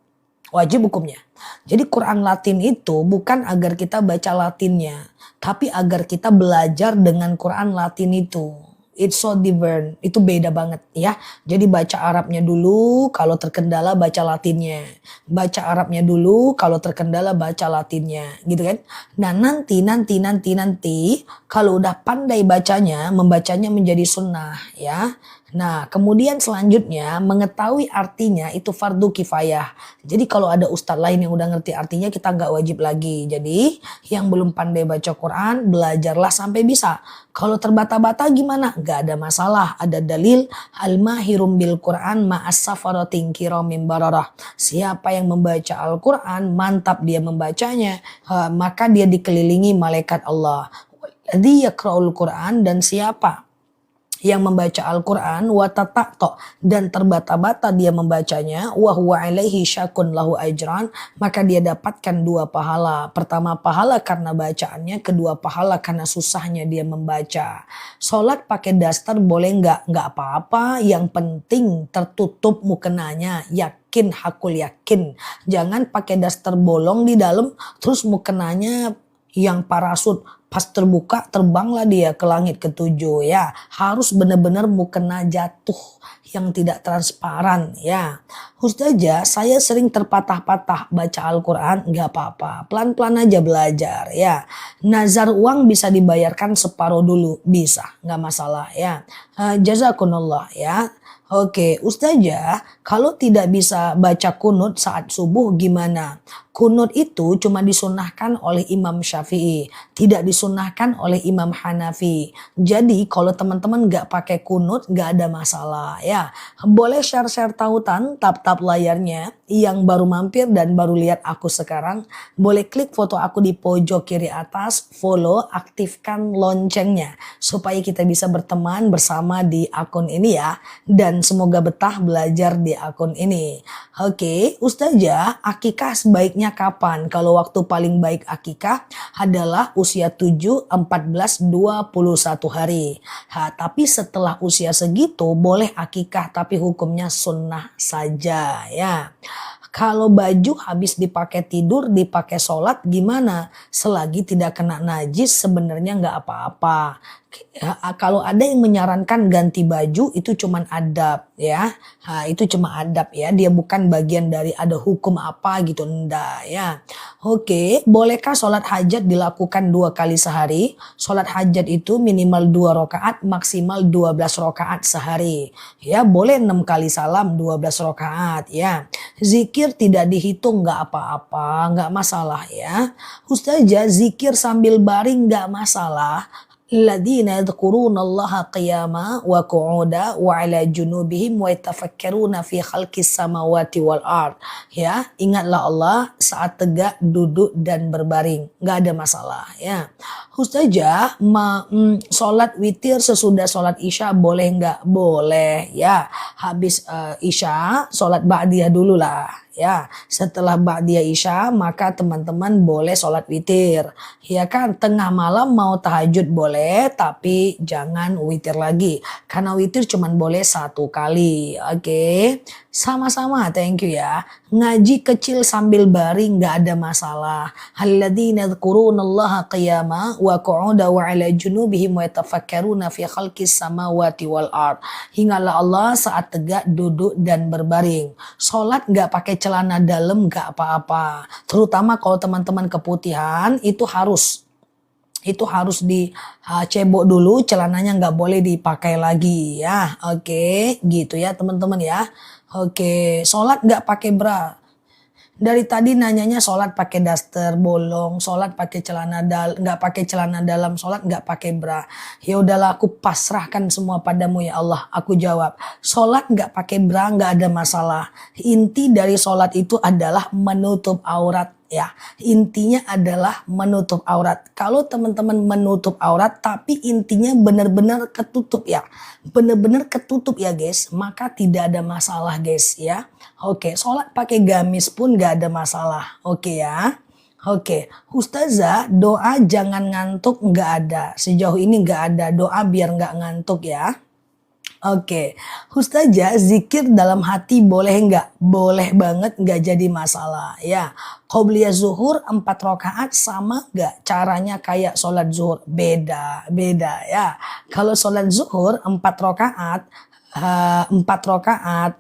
Wajib hukumnya. Jadi Quran Latin itu bukan agar kita baca Latinnya, tapi agar kita belajar dengan Quran Latin itu. It's so different, itu beda banget ya. Jadi baca Arabnya dulu, kalau terkendala baca Latinnya. Baca Arabnya dulu, kalau terkendala baca Latinnya, gitu kan. Nah nanti, kalau udah pandai bacanya, membacanya menjadi sunnah ya. Nah kemudian selanjutnya mengetahui artinya itu fardu kifayah. Jadi kalau ada ustadz lain yang udah ngerti artinya kita nggak wajib lagi. Jadi yang belum pandai baca Quran belajarlah sampai bisa. Kalau terbata-bata gimana? Gak ada masalah. Ada dalil al-mahirum bil Quran ma'as safaratin kiramim bararah. Siapa yang membaca Al-Quran mantap dia membacanya, maka dia dikelilingi malaikat Allah. Dia yakra'ul Quran, dan siapa yang membaca Al-Quran watatakto dan terbata-bata dia membacanya wa huwa alaihi syakun lahu ajran, maka dia dapatkan 2 pahala. Pertama pahala karena bacaannya, kedua pahala karena susahnya dia membaca. Sholat pakai daster boleh nggak apa-apa, yang penting tertutup mukenanya, yakin, hakul yakin. Jangan pakai daster bolong di dalam terus mukenanya yang parasut, pas terbuka terbanglah dia ke langit ke-7 ya. Harus benar-benar mukena jatuh yang tidak transparan ya. Ustazah, saya sering terpatah-patah baca Al-Quran, nggak apa-apa, pelan-pelan aja belajar ya. Nazar uang bisa dibayarkan separuh dulu, bisa, nggak masalah ya. Jazakumullah ya. Oke, Ustazah, kalau tidak bisa baca kunut saat subuh gimana? Kunut itu cuma disunahkan oleh Imam Syafi'i, tidak disunahkan oleh Imam Hanafi. Jadi kalau teman-teman nggak pakai kunut nggak ada masalah ya. Boleh share-share tautan, tap-tap layarnya. Yang baru mampir dan baru lihat aku sekarang, boleh klik foto aku di pojok kiri atas, follow, aktifkan loncengnya supaya kita bisa berteman bersama di akun ini ya. Dan semoga betah belajar di akun ini. Oke, Ustazah, akikah sebaiknya kapan? Kalau waktu paling baik akikah adalah usia 7, 14, 21 hari. Tapi setelah usia segitu boleh akikah, tapi hukumnya sunnah saja ya. Kalau baju habis dipakai tidur, dipakai sholat gimana? Selagi tidak kena najis sebenarnya nggak apa-apa. Kalau ada yang menyarankan ganti baju itu cuman adab ya. Itu cuma adab ya, dia bukan bagian dari ada hukum apa gitu, enggak ya. Oke, bolehkah sholat hajat dilakukan 2 kali sehari? Sholat hajat itu minimal 2 rakaat, maksimal 12 rakaat sehari. Ya, boleh 6 kali salam, 12 rakaat ya. Zikir tidak dihitung, nggak apa-apa, nggak masalah ya. Ustazah, zikir sambil baring nggak masalah. Alladzina yadhkuruna Allaha qiyama wa qu'uda wa 'ala junubihim wa yatafakkaruna fi khalqis samawati wal ard. Ya, ingatlah Allah saat tegak, duduk dan berbaring. Enggak ada masalah ya. Ustazah, sholat witir sesudah sholat Isya boleh enggak? Boleh ya. Habis Isya sholat ba'diyah dulu lah. Ya, setelah ba'diyah Isya maka teman-teman boleh sholat witir. Ya kan, tengah malam mau tahajud boleh, tapi jangan witir lagi. Karena witir cuman boleh 1 kali. Oke, sama-sama, thank you ya. Ngaji kecil sambil baring nggak ada masalah. Alladzina yadhkurunallaha qiyama wa qu'uda wa 'ala junubihim wa yatafakkaruna fi khalqis samawati wal ard. Ingatlah Allah saat tegak, duduk dan berbaring. Sholat nggak pakai celana dalam nggak apa-apa. Terutama kalau teman-teman keputihan itu harus dicebok dulu, celananya nggak boleh dipakai lagi ya. Oke, gitu ya teman-teman ya. Oke, sholat nggak pakai bra. Dari tadi nanyanya sholat pakai daster bolong, sholat pakai nggak pakai celana dalam, sholat nggak pakai bra. Ya udahlah, aku pasrahkan semua padamu ya Allah. Aku jawab, sholat nggak pakai bra nggak ada masalah. Inti dari sholat itu adalah menutup aurat. Ya, intinya adalah menutup aurat. Kalau teman-teman menutup aurat tapi intinya benar-benar ketutup ya. Benar-benar ketutup ya guys, maka tidak ada masalah guys ya. Oke, sholat pakai gamis pun nggak ada masalah. Oke ya. Oke, Ustazah, doa jangan ngantuk nggak ada. Sejauh ini nggak ada doa biar nggak ngantuk ya. Oke, Ustazah, zikir dalam hati boleh nggak? Boleh banget, nggak jadi masalah ya. Qobliyah zuhur 4 rakaat sama nggak? Caranya kayak sholat zuhur? Beda, beda ya. Kalau sholat zuhur 4 rakaat, 4 rakaat,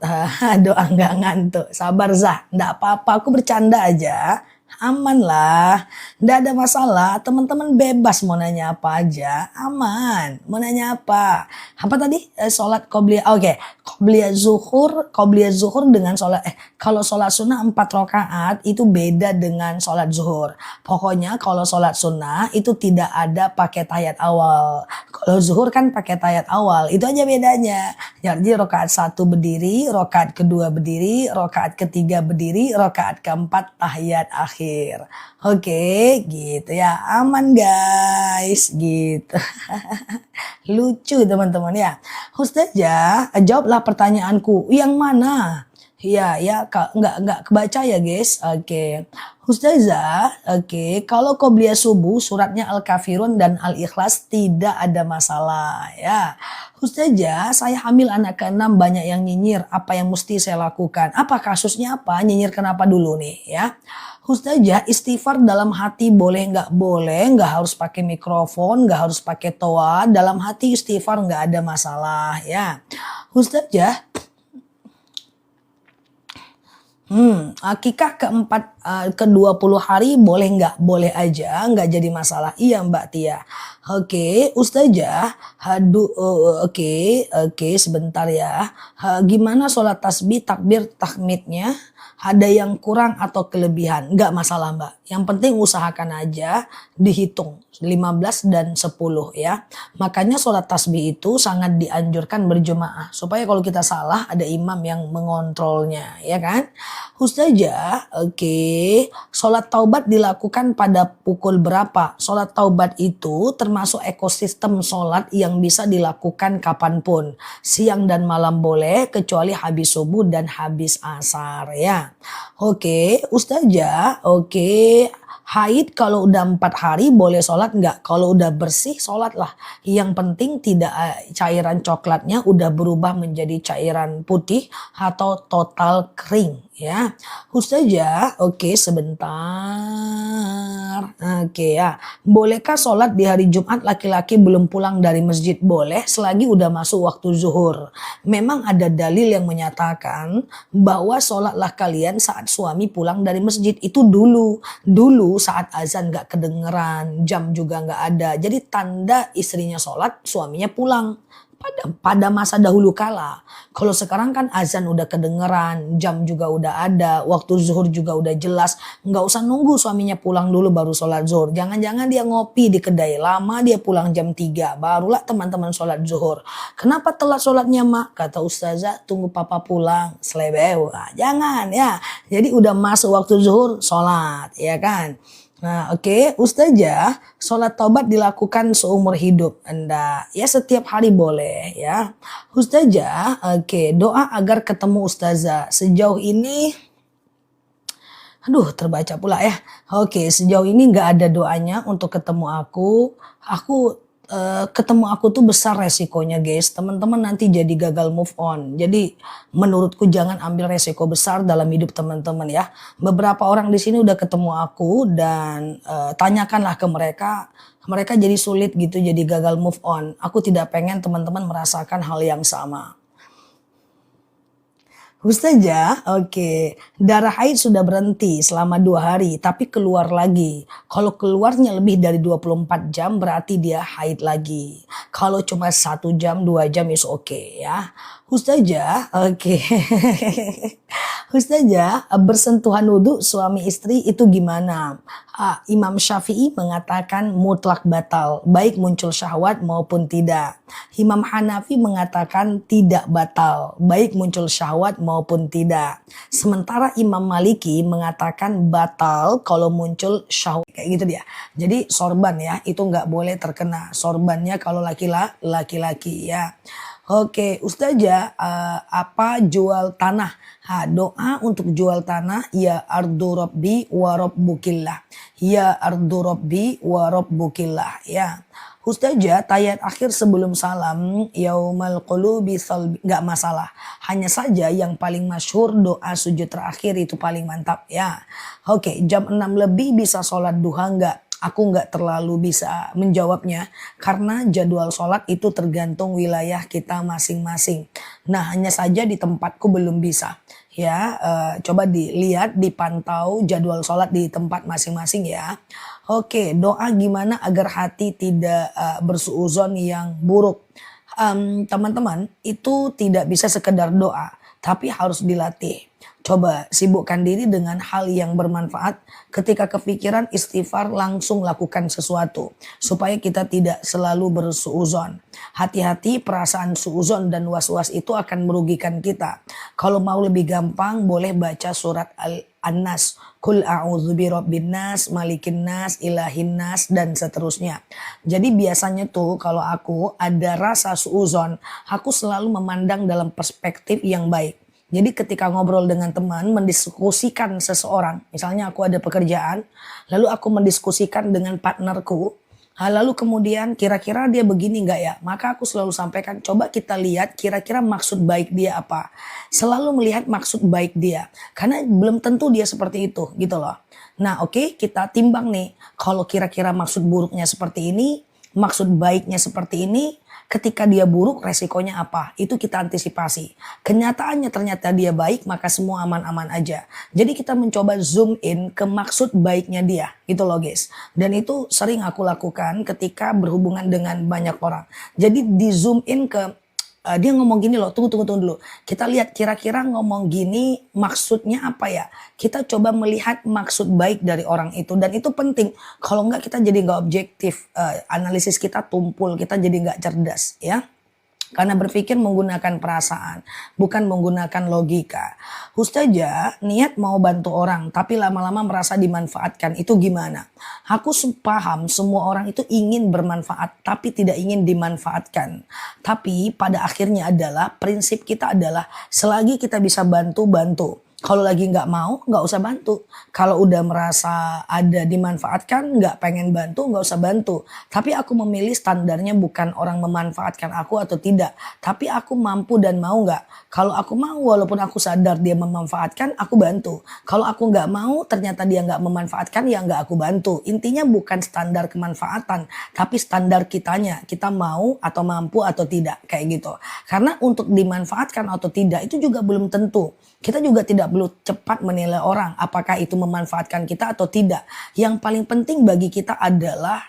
doa nggak ngantuk. Sabar Zah, nggak apa-apa, aku bercanda aja. Aman lah, nggak ada masalah. Teman-teman bebas mau nanya apa aja, aman. Mau nanya apa? Apa tadi? Sholat qobliyah. Oke, qobliyah zuhur dengan sholat. Kalau sholat sunnah 4 rakaat itu beda dengan sholat zuhur. Pokoknya kalau sholat sunnah itu tidak ada pakai tahiyat awal. Kalau zuhur kan pakai tahiyat awal. Itu aja bedanya. Jadi rakaat 1 berdiri, rakaat kedua berdiri, rakaat ketiga berdiri, rakaat keempat tahiyat akhir. Oke, gitu ya. Aman guys, gitu. Lucu teman-teman ya. Ustazah, jawablah pertanyaanku. Yang mana? Iya, ya, nggak kebaca ya guys. Oke. Ustazah, oke, kalau qobliyah subuh suratnya Al-Kafirun dan Al-Ikhlas tidak ada masalah ya. Ustazah, saya hamil anak ke-6 banyak yang nyinyir. Apa yang mesti saya lakukan? Apa kasusnya apa? Nyinyir kenapa dulu nih ya? Ustazah, istighfar dalam hati boleh nggak? Boleh, nggak harus pakai mikrofon, nggak harus pakai toa. Dalam hati istighfar nggak ada masalah ya. Ustazah, akikah ke-20 hari boleh nggak? Boleh aja, nggak jadi masalah. Iya Mbak Tia. Oke, Ustazah, oke, sebentar ya. Gimana sholat tasbih, takbir, tahmidnya? Ada yang kurang atau kelebihan? Nggak masalah Mbak. Yang penting usahakan aja dihitung 15 dan 10 ya. Makanya sholat tasbih itu sangat dianjurkan berjemaah. Supaya kalau kita salah ada imam yang mengontrolnya ya kan. Ustazah, oke. Sholat taubat dilakukan pada pukul berapa? Sholat taubat itu termasuk ekosistem sholat yang bisa dilakukan kapanpun. Siang dan malam boleh kecuali habis subuh dan habis asar ya. Oke, Ustazah, oke. Haid kalau udah 4 hari boleh sholat nggak? Kalau udah bersih sholat lah. Yang penting tidak cairan coklatnya udah berubah menjadi cairan putih atau total kering ya. Ustazah, oke sebentar. Oke ya. Bolehkah sholat di hari Jumat laki-laki belum pulang dari masjid? Boleh selagi udah masuk waktu zuhur. Memang ada dalil yang menyatakan bahwa sholatlah kalian saat suami pulang dari masjid. Itu dulu saat azan gak kedengeran, jam juga gak ada. Jadi tanda istrinya sholat, suaminya pulang. Pada masa dahulu kala. Kalau sekarang kan azan udah kedengeran, jam juga udah ada, waktu zuhur juga udah jelas. Nggak usah nunggu suaminya pulang dulu baru sholat zuhur. Jangan-jangan dia ngopi di kedai, lama dia pulang jam 3, barulah teman-teman sholat zuhur. Kenapa telat sholatnya mak? Kata ustazah, tunggu papa pulang, selebeu. Nah, jangan ya. Jadi udah masuk waktu zuhur, sholat, ya kan? Nah, oke, Ustazah, sholat taubat dilakukan seumur hidup. Anda ya setiap hari boleh ya. Ustazah, oke, doa agar ketemu Ustazah. Sejauh ini, aduh terbaca pula ya. Oke, sejauh ini nggak ada doanya untuk ketemu aku. Ketemu aku tuh besar resikonya guys. Teman-teman nanti jadi gagal move on. Jadi menurutku jangan ambil resiko besar dalam hidup teman-teman ya. Beberapa orang di sini udah ketemu aku dan tanyakanlah ke mereka. Mereka jadi sulit gitu, jadi gagal move on. Aku tidak pengen teman-teman merasakan hal yang sama. Ustazah, oke. Darah haid sudah berhenti selama 2 hari, tapi keluar lagi. Kalau keluarnya lebih dari 24 jam, berarti dia haid lagi. Kalau cuma 1 jam, 2 jam, is oke ya. Ustazah, oke. Ustazah, bersentuhan wudhu suami istri itu gimana? Imam Syafi'i mengatakan mutlak batal, baik muncul syahwat maupun tidak. Imam Hanafi mengatakan tidak batal, baik muncul syahwat maupun tidak. Sementara Imam Maliki mengatakan batal kalau muncul syahwat. Kayak gitu dia. Jadi sorban ya, itu nggak boleh terkena. Sorbannya kalau laki-laki ya. Oke, Ustazah, apa jual tanah? Doa untuk jual tanah, ya ardu rabbi wa rabbukillah. Ya ardu rabbi wa rabbukillah. Ya. Ustazah, tayat akhir sebelum salam, yaumal qulubi salbi, nggak masalah. Hanya saja yang paling masyhur doa sujud terakhir itu paling mantap ya. Oke, jam 6 lebih bisa sholat duha nggak? Aku nggak terlalu bisa menjawabnya karena jadwal sholat itu tergantung wilayah kita masing-masing. Nah, hanya saja di tempatku belum bisa. Ya, coba dilihat, dipantau jadwal sholat di tempat masing-masing ya. Oke, doa gimana agar hati tidak bersuuzon yang buruk. Teman-teman, itu tidak bisa sekedar doa, tapi harus dilatih. Coba sibukkan diri dengan hal yang bermanfaat. Ketika kepikiran istighfar, langsung lakukan sesuatu supaya kita tidak selalu bersuuzon. Hati-hati, perasaan suuzon dan was-was itu akan merugikan kita. Kalau mau lebih gampang, boleh baca surat An-Nas, Qul a'udzu birabbin nas, malikin nas, ilahin nas, dan seterusnya. Jadi biasanya tuh kalau aku ada rasa suuzon, aku selalu memandang dalam perspektif yang baik. Jadi ketika ngobrol dengan teman, mendiskusikan seseorang, misalnya aku ada pekerjaan, lalu aku mendiskusikan dengan partnerku, lalu kemudian kira-kira dia begini nggak ya? Maka aku selalu sampaikan, coba kita lihat kira-kira maksud baik dia apa. Selalu melihat maksud baik dia, karena belum tentu dia seperti itu gitu loh. Nah oke, kita timbang nih, kalau kira-kira maksud buruknya seperti ini, maksud baiknya seperti ini, ketika dia buruk resikonya apa? Itu kita antisipasi. Kenyataannya ternyata dia baik, maka semua aman-aman aja. Jadi kita mencoba zoom in ke maksud baiknya dia gitu loh guys. Dan itu sering aku lakukan ketika berhubungan dengan banyak orang. Jadi di zoom in ke dia ngomong gini loh, tunggu dulu. Kita lihat kira-kira ngomong gini maksudnya apa ya. Kita coba melihat maksud baik dari orang itu. Dan itu penting. Kalau enggak kita jadi nggak objektif. Analisis kita tumpul, kita jadi nggak cerdas ya. Karena berpikir menggunakan perasaan, bukan menggunakan logika. Ustazah, niat mau bantu orang, tapi lama-lama merasa dimanfaatkan. Itu gimana? Aku paham semua orang itu ingin bermanfaat, tapi tidak ingin dimanfaatkan. Tapi pada akhirnya adalah, prinsip kita adalah selagi kita bisa bantu, bantu. Kalau lagi nggak mau, nggak usah bantu. Kalau udah merasa ada dimanfaatkan, nggak pengen bantu, nggak usah bantu. Tapi aku memilih standarnya bukan orang memanfaatkan aku atau tidak. Tapi aku mampu dan mau nggak. Kalau aku mau, walaupun aku sadar dia memanfaatkan, aku bantu. Kalau aku nggak mau, ternyata dia nggak memanfaatkan, ya nggak aku bantu. Intinya bukan standar kemanfaatan, tapi standar kitanya. Kita mau atau mampu atau tidak, kayak gitu. Karena untuk dimanfaatkan atau tidak, itu juga belum tentu. Kita juga tidak perlu cepat menilai orang apakah itu memanfaatkan kita atau tidak. Yang paling penting bagi kita adalah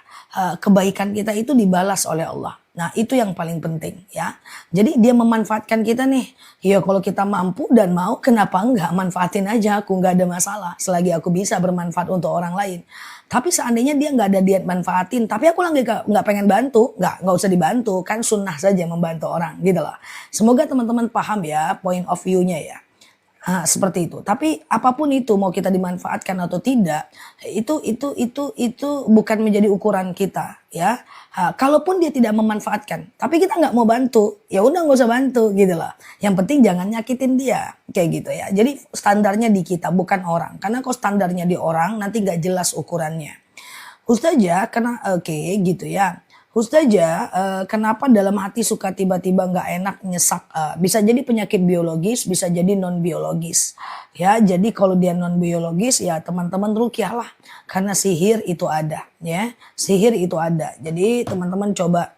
kebaikan kita itu dibalas oleh Allah. Nah itu yang paling penting ya. Jadi dia memanfaatkan kita nih. Ya kalau kita mampu dan mau, kenapa enggak, manfaatin aja, aku nggak ada masalah. Selagi aku bisa bermanfaat untuk orang lain. Tapi seandainya dia nggak ada diet manfaatin, tapi aku lagi nggak pengen bantu, nggak usah dibantu, kan sunnah saja membantu orang gitu loh. Semoga teman-teman paham ya point of view-nya ya. Seperti itu. Tapi apapun itu, mau kita dimanfaatkan atau tidak, itu bukan menjadi ukuran kita ya. Kalaupun dia tidak memanfaatkan, tapi kita nggak mau bantu, ya udah nggak usah bantu gitu loh. Yang penting jangan nyakitin dia, kayak gitu ya. Jadi standarnya di kita bukan orang. Karena kalau standarnya di orang nanti nggak jelas ukurannya. Ustazah, oke gitu ya. Ustazah, kenapa dalam hati suka tiba-tiba nggak enak, nyesak? Bisa jadi penyakit biologis, bisa jadi non biologis. Ya, jadi kalau dia non biologis ya teman-teman rukyah lah, karena sihir itu ada, ya. Sihir itu ada. Jadi teman-teman coba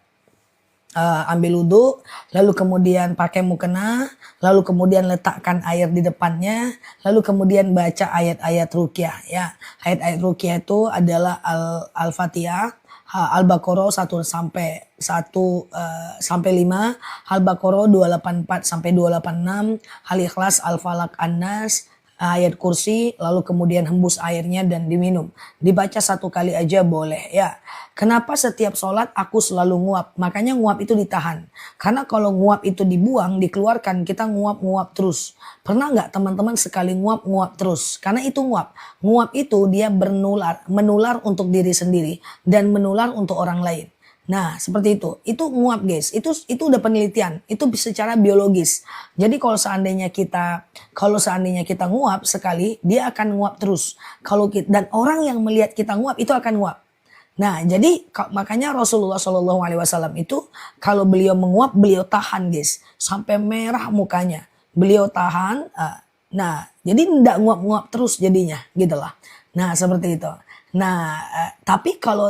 ambil wudhu, lalu kemudian pakai mukena, lalu kemudian letakkan air di depannya, lalu kemudian baca ayat-ayat rukyah. Ya, ayat-ayat rukyah itu adalah Al-Fatihah. Al-Baqarah 1 sampai 5, Al-Baqarah 284 sampai 286, Al-Ikhlas, Al-Falaq, An-Nas, ayat kursi, lalu kemudian hembus airnya dan diminum. Dibaca 1 kali aja boleh ya. Kenapa setiap sholat aku selalu nguap? Makanya nguap itu ditahan. Karena kalau nguap itu dibuang, dikeluarkan, kita nguap-nguap terus. Pernah nggak teman-teman sekali nguap-nguap terus? Karena itu nguap. Nguap itu dia menular untuk diri sendiri dan menular untuk orang lain. Nah, seperti itu. Itu nguap, guys. Itu udah penelitian. Itu secara biologis. Jadi kalau seandainya kita nguap sekali, dia akan nguap terus. Dan orang yang melihat kita nguap itu akan nguap. Nah, jadi makanya Rasulullah Shallallahu Alaihi Wasallam itu kalau beliau menguap, beliau tahan, guys, sampai merah mukanya. Beliau tahan. Nah, jadi tidak nguap-nguap terus jadinya, gitulah. Nah, seperti itu. Nah, tapi kalau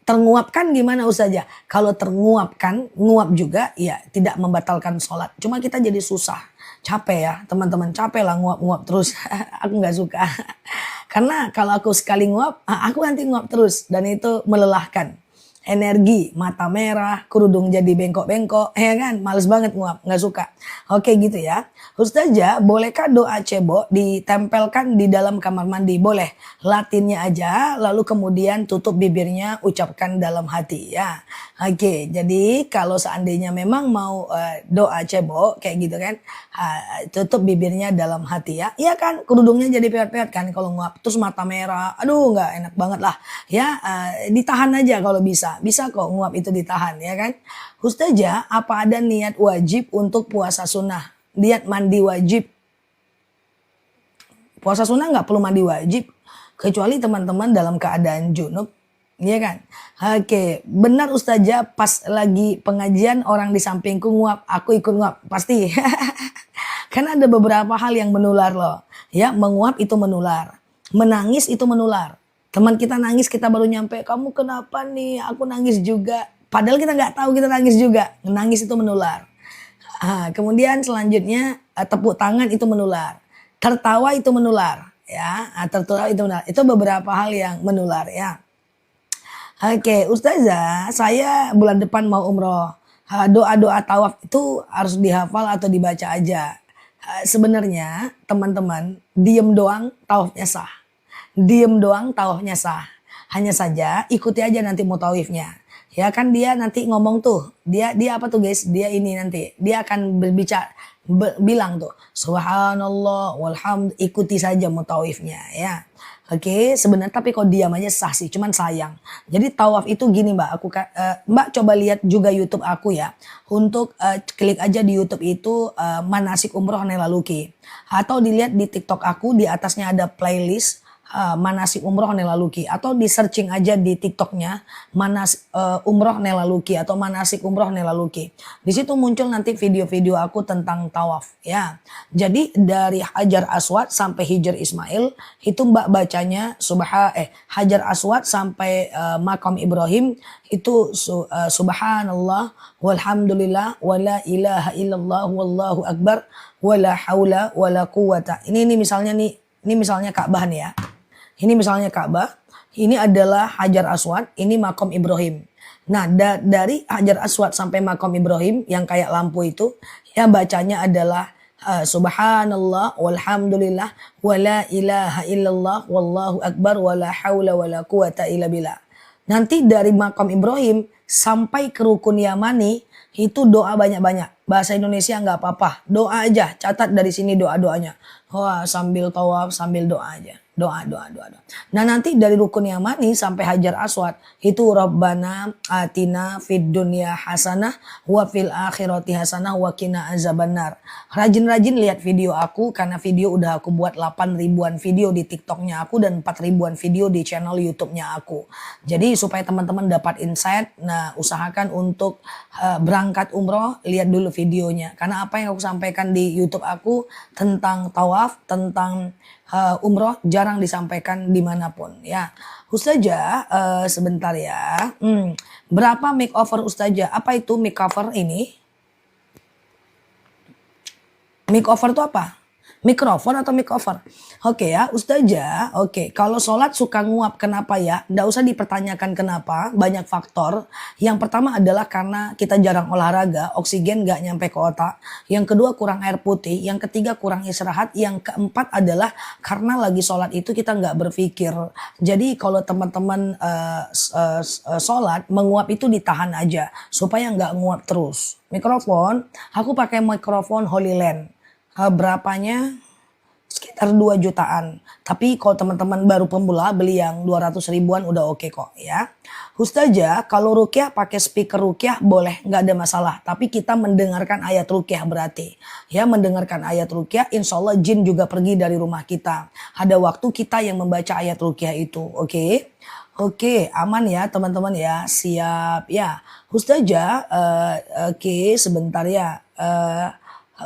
Ternguapkan gimana Ustazah? Kalau ternguapkan, nguap juga ya tidak membatalkan sholat. Cuma kita jadi susah. Capek ya teman-teman, capek lah nguap-nguap terus. Aku nggak suka. Karena kalau aku sekali nguap, aku nanti nguap terus. Dan itu melelahkan. Energi, mata merah, kerudung jadi bengkok-bengkok, ya kan? Males banget nguap, nggak suka. Oke gitu ya. Ustazah, bolehkah doa cebok ditempelkan di dalam kamar mandi? Boleh. Latinnya aja, lalu kemudian tutup bibirnya, ucapkan dalam hati ya. Oke, jadi kalau seandainya memang mau doa cebok kayak gitu kan, tutup bibirnya dalam hati ya. Iya kan, kerudungnya jadi peot-peot kan kalau nguap. Terus mata merah, aduh nggak enak banget lah. Ya, ditahan aja kalau bisa. Bisa kok nguap itu ditahan ya kan. Ustazah, apa ada niat wajib untuk puasa sunnah? Niat mandi wajib. Puasa sunnah nggak perlu mandi wajib. Kecuali teman-teman dalam keadaan junub. Iya kan? Oke, benar Ustazah, pas lagi pengajian orang di sampingku nguap, aku ikut nguap. Pasti. Karena ada beberapa hal yang menular loh. Ya, menguap itu menular. Menangis itu menular. Teman kita nangis, kita baru nyampe, kamu kenapa nih? Aku nangis juga. Padahal kita nggak tahu kita nangis juga. Nangis itu menular. Kemudian selanjutnya tepuk tangan itu menular. Tertawa itu menular. Ya, tertawa itu menular. Itu beberapa hal yang menular ya. Oke, Ustazah, saya bulan depan mau umroh. Doa-doa tawaf itu harus dihafal atau dibaca aja. Sebenarnya teman-teman, diem doang tawafnya sah. Diem doang tawafnya sah. Hanya saja ikuti aja nanti mutawifnya. Ya kan dia nanti ngomong tuh. Dia apa tuh guys? Dia ini nanti. Dia akan bilang tuh. Subhanallah walhamd. Ikuti saja mutawifnya ya. Oke, sebenarnya tapi kalau diam aja sah sih, cuman sayang. Jadi tawaf itu gini Mbak, Mbak coba lihat juga YouTube aku ya. Untuk klik aja di YouTube itu manasik umroh Nela Luki. Atau dilihat di TikTok aku, di atasnya ada playlist manasik umroh Nela Luki, atau di searching aja di TikToknya umroh Nela Luki atau manasik umroh Nela Luki. Di situ muncul nanti video-video aku tentang tawaf ya. Jadi dari Hajar Aswad sampai Hijr Ismail itu Mbak bacanya Hajar Aswad sampai Makam Ibrahim itu subhanallah walhamdulillah wala ilaha illallah wallahu akbar wala haula wala quwata. Ini misalnya Ka'bah nih ya. Ini misalnya Ka'bah, ini adalah Hajar Aswad, ini Makom Ibrahim. Nah, dari Hajar Aswad sampai Makom Ibrahim yang kayak lampu itu, ya bacanya adalah subhanallah walhamdulillah wala ilaha illallah wallahu akbar wala haula wala quwata illa billah. Nanti dari Makom Ibrahim sampai ke Rukun Yamani itu doa banyak-banyak. Bahasa Indonesia nggak apa-apa, doa aja, catat dari sini doa-doanya. Wah, sambil tawaf sambil doa aja. Doa. Nah nanti dari Rukun Yamani sampai Hajar Aswad itu Rabbana atina fid dunya hasanah wa fil akhirati hasanah wa qina azabannar. Rajin-rajin lihat video aku karena video udah aku buat 8 ribuan video di TikToknya aku dan 4 ribuan video di channel YouTube-nya aku. Jadi supaya teman-teman dapat insight, nah usahakan untuk berangkat umroh lihat dulu videonya. Karena apa yang aku sampaikan di YouTube aku tentang tawaf, tentang umroh jarang disampaikan dimanapun ya. Ustazah sebentar ya. Berapa makeover Ustazah? Apa itu makeover ini? Makeover itu apa? Mikrofon atau makeover? Oke ya Ustazah. Oke, kalau sholat suka nguap kenapa ya? Nggak usah dipertanyakan kenapa, banyak faktor. Yang pertama adalah karena kita jarang olahraga, oksigen nggak nyampe ke otak. Yang kedua kurang air putih, yang ketiga kurang istirahat, yang keempat adalah karena lagi sholat itu kita nggak berpikir. Jadi kalau teman-teman sholat menguap itu ditahan aja supaya nggak nguap terus. Mikrofon, aku pakai mikrofon Holy Land. Berapanya? sekitar 2 jutaan. Tapi kalau teman-teman baru pemula beli yang 200 ribuan udah oke kok ya. Ustazah, kalau rukyah pakai speaker rukyah boleh, nggak ada masalah. Tapi kita mendengarkan ayat rukyah berarti. Ya, mendengarkan ayat rukyah, insya Allah jin juga pergi dari rumah kita. Ada waktu kita yang membaca ayat rukyah itu, oke? Oke, aman ya teman-teman ya, siap ya. Ustazah, oke sebentar ya.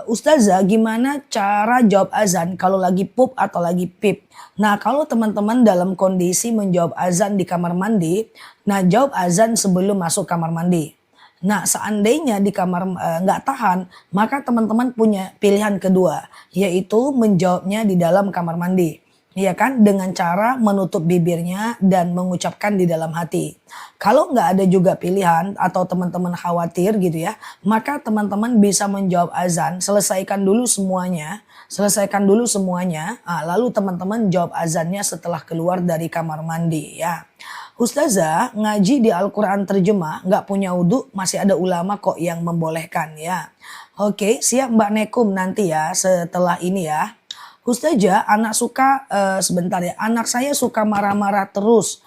Ustazah, gimana cara jawab azan kalau lagi pup atau lagi pip? Nah, kalau teman-teman dalam kondisi menjawab azan di kamar mandi, nah jawab azan sebelum masuk kamar mandi. Nah, seandainya di kamar nggak tahan, maka teman-teman punya pilihan kedua, yaitu menjawabnya di dalam kamar mandi. Iya kan, dengan cara menutup bibirnya dan mengucapkan di dalam hati. Kalau nggak ada juga pilihan atau teman-teman khawatir gitu ya, maka teman-teman bisa menjawab azan, selesaikan dulu semuanya, lalu teman-teman jawab azannya setelah keluar dari kamar mandi ya. Ustazah, ngaji di Al-Quran terjemah nggak punya wudhu, masih ada ulama kok yang membolehkan ya. Oke, siap Mbak Nekum nanti ya setelah ini ya. Ustazah, sebentar ya, anak saya suka marah-marah terus,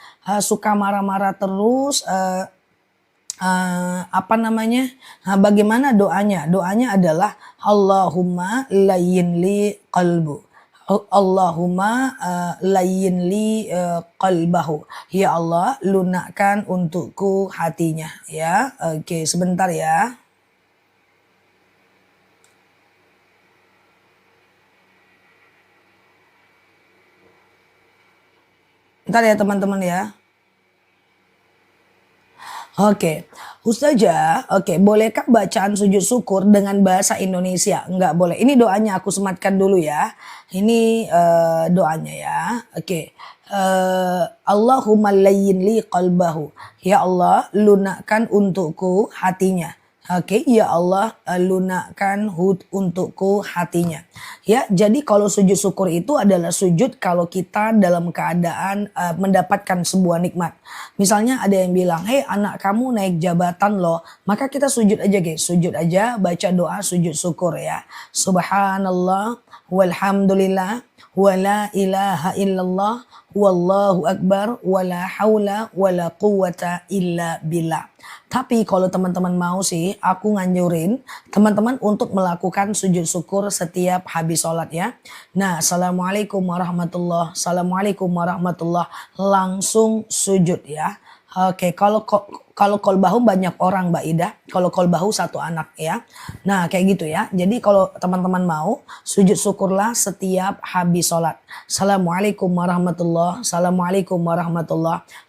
apa namanya? Bagaimana doanya? Doanya adalah Allahumma layyin li qalbu. Allahumma layyin li qalbahu. Ya Allah, lunakkan untukku hatinya ya. Oke, sebentar ya. Bentar ya teman-teman ya. Oke, Ustazah, oke, bolehkah bacaan sujud syukur dengan bahasa Indonesia? Enggak boleh. Ini doanya aku sematkan dulu ya. Ini doanya ya. Oke. Allahumma layyin li qalbahu. Ya Allah, lunakkan untukku hatinya. Oke, ya Allah, lunakkan untukku hatinya. Ya, jadi kalau sujud syukur itu adalah sujud kalau kita dalam keadaan mendapatkan sebuah nikmat. Misalnya ada yang bilang, "Hei, anak kamu naik jabatan loh." Maka kita sujud aja, guys. Sujud aja, baca doa sujud syukur ya. Subhanallah walhamdulillah wala ilaha illallah wallahu akbar wala haula wala quwata illa billah. Tapi kalau teman-teman mau sih, aku nganjurin teman-teman untuk melakukan sujud syukur setiap habis sholat ya. Nah, assalamualaikum warahmatullah, langsung sujud ya. Oke, kalau kolbahu banyak orang Mbak Ida, kalau kolbahu satu anak ya. Nah kayak gitu ya. Jadi kalau teman-teman mau sujud syukurlah setiap habis sholat. Assalamualaikum warahmatullah.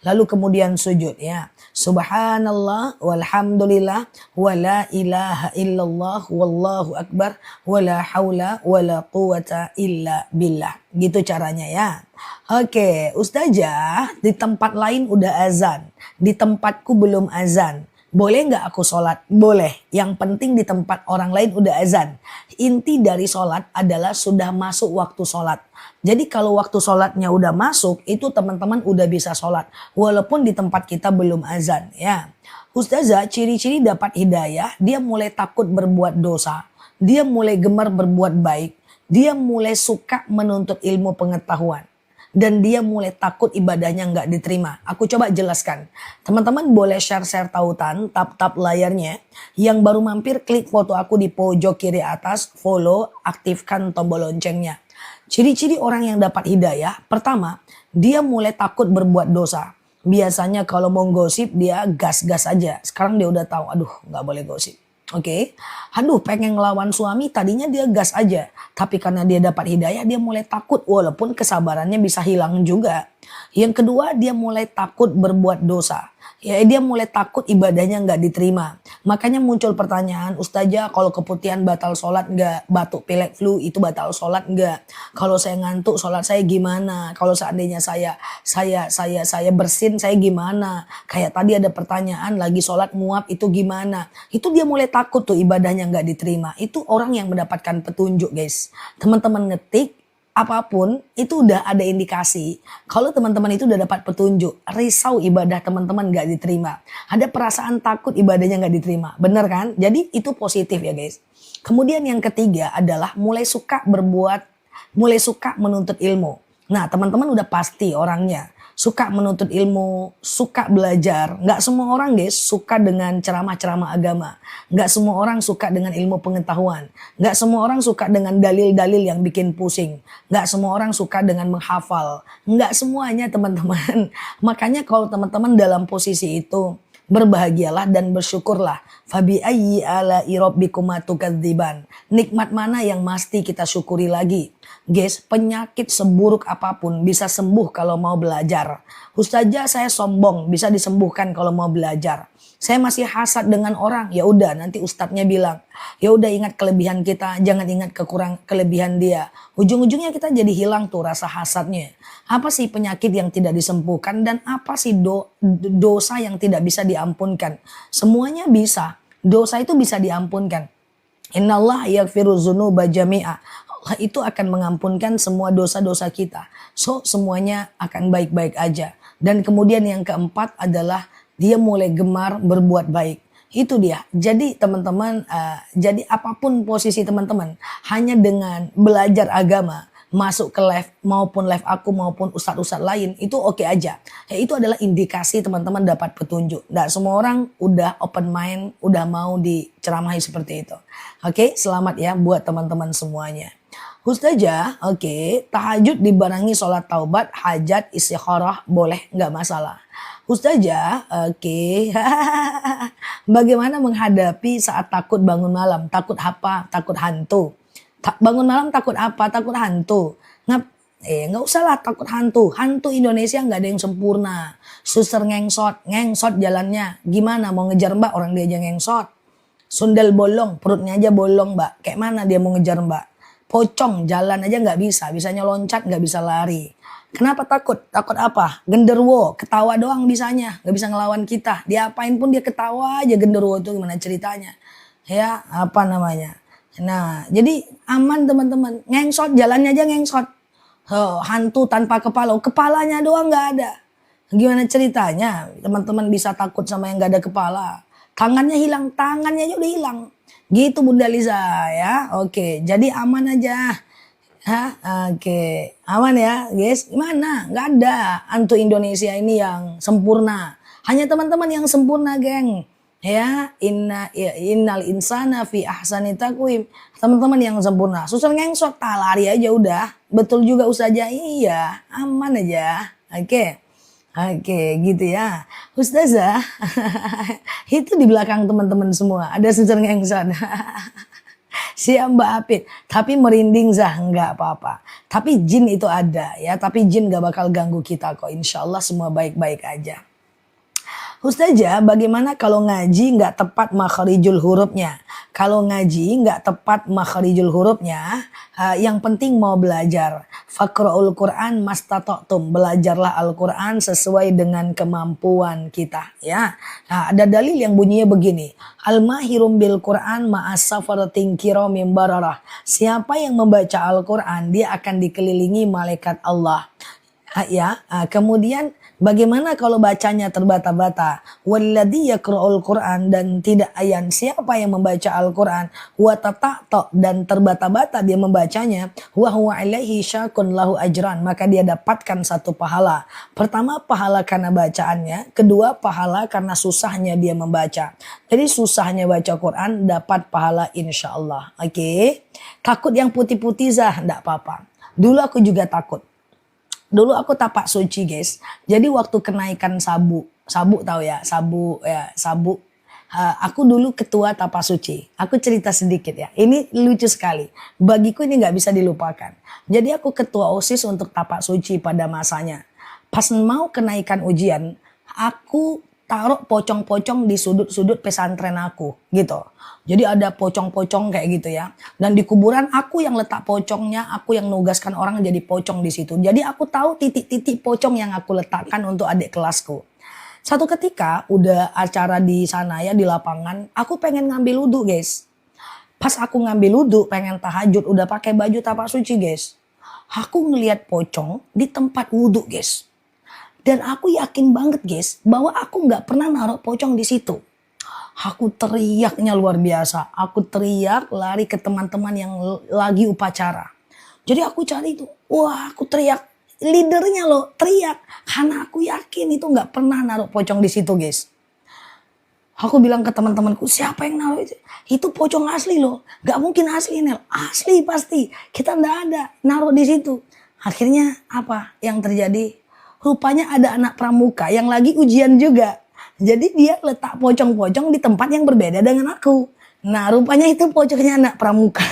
Lalu kemudian sujud ya. Subhanallah walhamdulillah wala ilaha illallah wallahu akbar wala haula wala quwata illa billah. Gitu caranya ya. Oke, Ustazah, di tempat lain udah azan, di tempatku belum azan. Boleh nggak aku sholat? Boleh. Yang penting di tempat orang lain udah azan. Inti dari sholat adalah sudah masuk waktu sholat. Jadi kalau waktu sholatnya udah masuk, itu teman-teman udah bisa sholat. Walaupun di tempat kita belum azan ya. Ustazah, ciri-ciri dapat hidayah, dia mulai takut berbuat dosa. Dia mulai gemar berbuat baik. Dia mulai suka menuntut ilmu pengetahuan. Dan dia mulai takut ibadahnya nggak diterima. Aku coba jelaskan. Teman-teman boleh share-share tautan, tap-tap layarnya. Yang baru mampir klik foto aku di pojok kiri atas, follow, aktifkan tombol loncengnya. Ciri-ciri orang yang dapat hidayah, pertama, dia mulai takut berbuat dosa. Biasanya kalau mau gosip dia gas-gas aja. Sekarang dia udah tahu, aduh nggak boleh gosip. Oke, aduh pengen ngelawan suami tadinya dia gas aja. Tapi karena dia dapat hidayah dia mulai takut walaupun kesabarannya bisa hilang juga. Yang kedua dia mulai takut berbuat dosa. Ya dia mulai takut ibadahnya nggak diterima. Makanya muncul pertanyaan, Ustazah kalau keputihan batal sholat nggak? Batuk pilek flu itu batal sholat nggak? Kalau saya ngantuk sholat saya gimana? Kalau seandainya saya bersin saya gimana? Kayak tadi ada pertanyaan lagi sholat muap itu gimana? Itu dia mulai takut tuh ibadahnya nggak diterima. Itu orang yang mendapatkan petunjuk guys. Teman-teman ngetik apapun itu udah ada indikasi. Kalau teman-teman itu udah dapat petunjuk, risau ibadah teman-teman gak diterima. Ada perasaan takut ibadahnya gak diterima. Bener kan? Jadi itu positif ya guys. Kemudian yang ketiga adalah mulai suka berbuat mulai suka menuntut ilmu. Nah, teman-teman udah pasti orangnya suka menuntut ilmu, suka belajar. Nggak semua orang guys suka dengan ceramah-ceramah agama. Nggak semua orang suka dengan ilmu pengetahuan. Nggak semua orang suka dengan dalil-dalil yang bikin pusing. Nggak semua orang suka dengan menghafal. Nggak semuanya teman-teman. Makanya kalau teman-teman dalam posisi itu, berbahagialah dan bersyukurlah. Fabi ayyi ala'i rabbikuma tukadziban. Nikmat mana yang mesti kita syukuri lagi? Guys, penyakit seburuk apapun bisa sembuh kalau mau belajar. Ustazah saya sombong, bisa disembuhkan kalau mau belajar. Saya masih hasad dengan orang, ya udah nanti ustadznya bilang, ya udah ingat kelebihan kita, jangan ingat kelebihan dia. Ujung-ujungnya kita jadi hilang tuh rasa hasadnya. Apa sih penyakit yang tidak disembuhkan dan apa sih dosa yang tidak bisa diampunkan? Semuanya bisa. Dosa itu bisa diampunkan. Innallaha yaghfiru dzunuba jami'a. Allah itu akan mengampunkan semua dosa-dosa kita. So semuanya akan baik-baik aja. Dan kemudian yang keempat adalah dia mulai gemar berbuat baik. Itu dia. Jadi teman-teman, jadi apapun posisi teman-teman, hanya dengan belajar agama, masuk ke live maupun live aku maupun ustadz-ustadz lain, itu oke aja. Ya, itu adalah indikasi teman-teman dapat petunjuk. Nah, semua orang udah open mind, udah mau diceramahi seperti itu. Oke, selamat ya buat teman-teman semuanya. Ustazah, oke, tahajud dibarengi sholat taubat, hajat, istikharah, boleh, nggak masalah. Ustazah, oke, bagaimana menghadapi saat takut bangun malam? Takut apa? Takut hantu. Bangun malam takut apa? Takut hantu. Nggak usah lah takut hantu. Hantu Indonesia nggak ada yang sempurna. Suster ngengsot jalannya. Gimana mau ngejar mbak orang dia aja ngengsot. Sundel bolong, perutnya aja bolong mbak. Kayak mana dia mau ngejar mbak? Pocong, jalan aja nggak bisa. Bisanya loncat, nggak bisa lari. Kenapa takut? Takut apa? Genderwo, ketawa doang bisanya. Nggak bisa ngelawan kita. Diapain pun dia ketawa aja genderwo itu gimana ceritanya. Ya, apa namanya? Nah, jadi aman teman-teman. Ngengsot, jalannya aja ngengsot. Hantu tanpa kepala. Kepalanya doang nggak ada. Gimana ceritanya? Teman-teman bisa takut sama yang nggak ada kepala. Tangannya hilang, tangannya aja udah hilang. Gitu Bunda Liza ya. Oke, jadi aman aja. Oke, aman ya guys. Gimana? Nggak ada hantu Indonesia ini yang sempurna. Hanya teman-teman yang sempurna, geng. Ya, innal insana fi ahsani taqwim. Teman-teman yang sempurna. Susah ngengsot, lari aja udah. Betul juga Ustazah. Iya, aman aja. Oke. Oke, gitu ya. Ustazah, itu di belakang teman-teman semua. Ada susah ngengsot. Siap Mbak Apit. Tapi merinding Zah, enggak apa-apa. Tapi jin itu ada ya. Tapi jin gak bakal ganggu kita kok. Insya Allah semua baik-baik aja. Ustazah, bagaimana kalau ngaji nggak tepat makharijul hurufnya? Kalau ngaji nggak tepat makharijul hurufnya, yang penting mau belajar. Faqra'ul Qur'an mastata'tum. Belajarlah Al-Quran sesuai dengan kemampuan kita. Ya, nah, ada dalil yang bunyinya begini. Al-mahirum bil Qur'an ma'as-safaratin kiramim bararah. Siapa yang membaca Al-Quran, dia akan dikelilingi malaikat Allah. Ya, kemudian bagaimana kalau bacanya terbata-bata? Walladzi yaqra'ul Qur'an, dan tidak ayan siapa yang membaca Al-Qur'an wa tata'ta, dan terbata-bata dia membacanya, wa huwa alaihi syakun lahu ajran, maka dia dapatkan satu pahala. Pertama pahala karena bacaannya, kedua pahala karena susahnya dia membaca. Jadi susahnya baca Quran dapat pahala insyaallah. Oke. Takut yang putih-putih Zah, enggak apa-apa. Dulu aku juga takut. Dulu aku tapak suci guys. Jadi waktu kenaikan sabu tahu ya, sabu. Aku dulu ketua tapak suci. Aku cerita sedikit ya. Ini lucu sekali. Bagiku ini nggak bisa dilupakan. Jadi aku ketua OSIS untuk tapak suci pada masanya. Pas mau kenaikan ujian, aku taruh pocong-pocong di sudut-sudut pesantren aku gitu. Jadi ada pocong-pocong kayak gitu ya. Dan di kuburan aku yang letak pocongnya, aku yang nugaskan orang jadi pocong di situ. Jadi aku tahu titik-titik pocong yang aku letakkan untuk adik kelasku. Satu ketika udah acara di sana ya di lapangan, aku pengen ngambil wudhu guys. Pas aku ngambil wudhu pengen tahajud udah pakai baju tapak suci guys. Aku ngelihat pocong di tempat wudhu guys. Dan aku yakin banget guys bahwa aku nggak pernah naruh pocong di situ. Aku teriaknya luar biasa. Aku teriak lari ke teman-teman yang lagi upacara. Jadi aku cari itu, wah aku teriak, leadernya loh teriak, karena aku yakin itu nggak pernah naruh pocong di situ guys. Aku bilang ke teman-temanku, siapa yang naruh itu? Itu pocong asli loh, nggak mungkin asli Nel, asli pasti. Kita nggak ada naruh di situ. Akhirnya apa yang terjadi? Rupanya ada anak pramuka yang lagi ujian juga. Jadi dia letak pocong-pocong di tempat yang berbeda dengan aku. Nah rupanya itu pocongnya anak pramuka.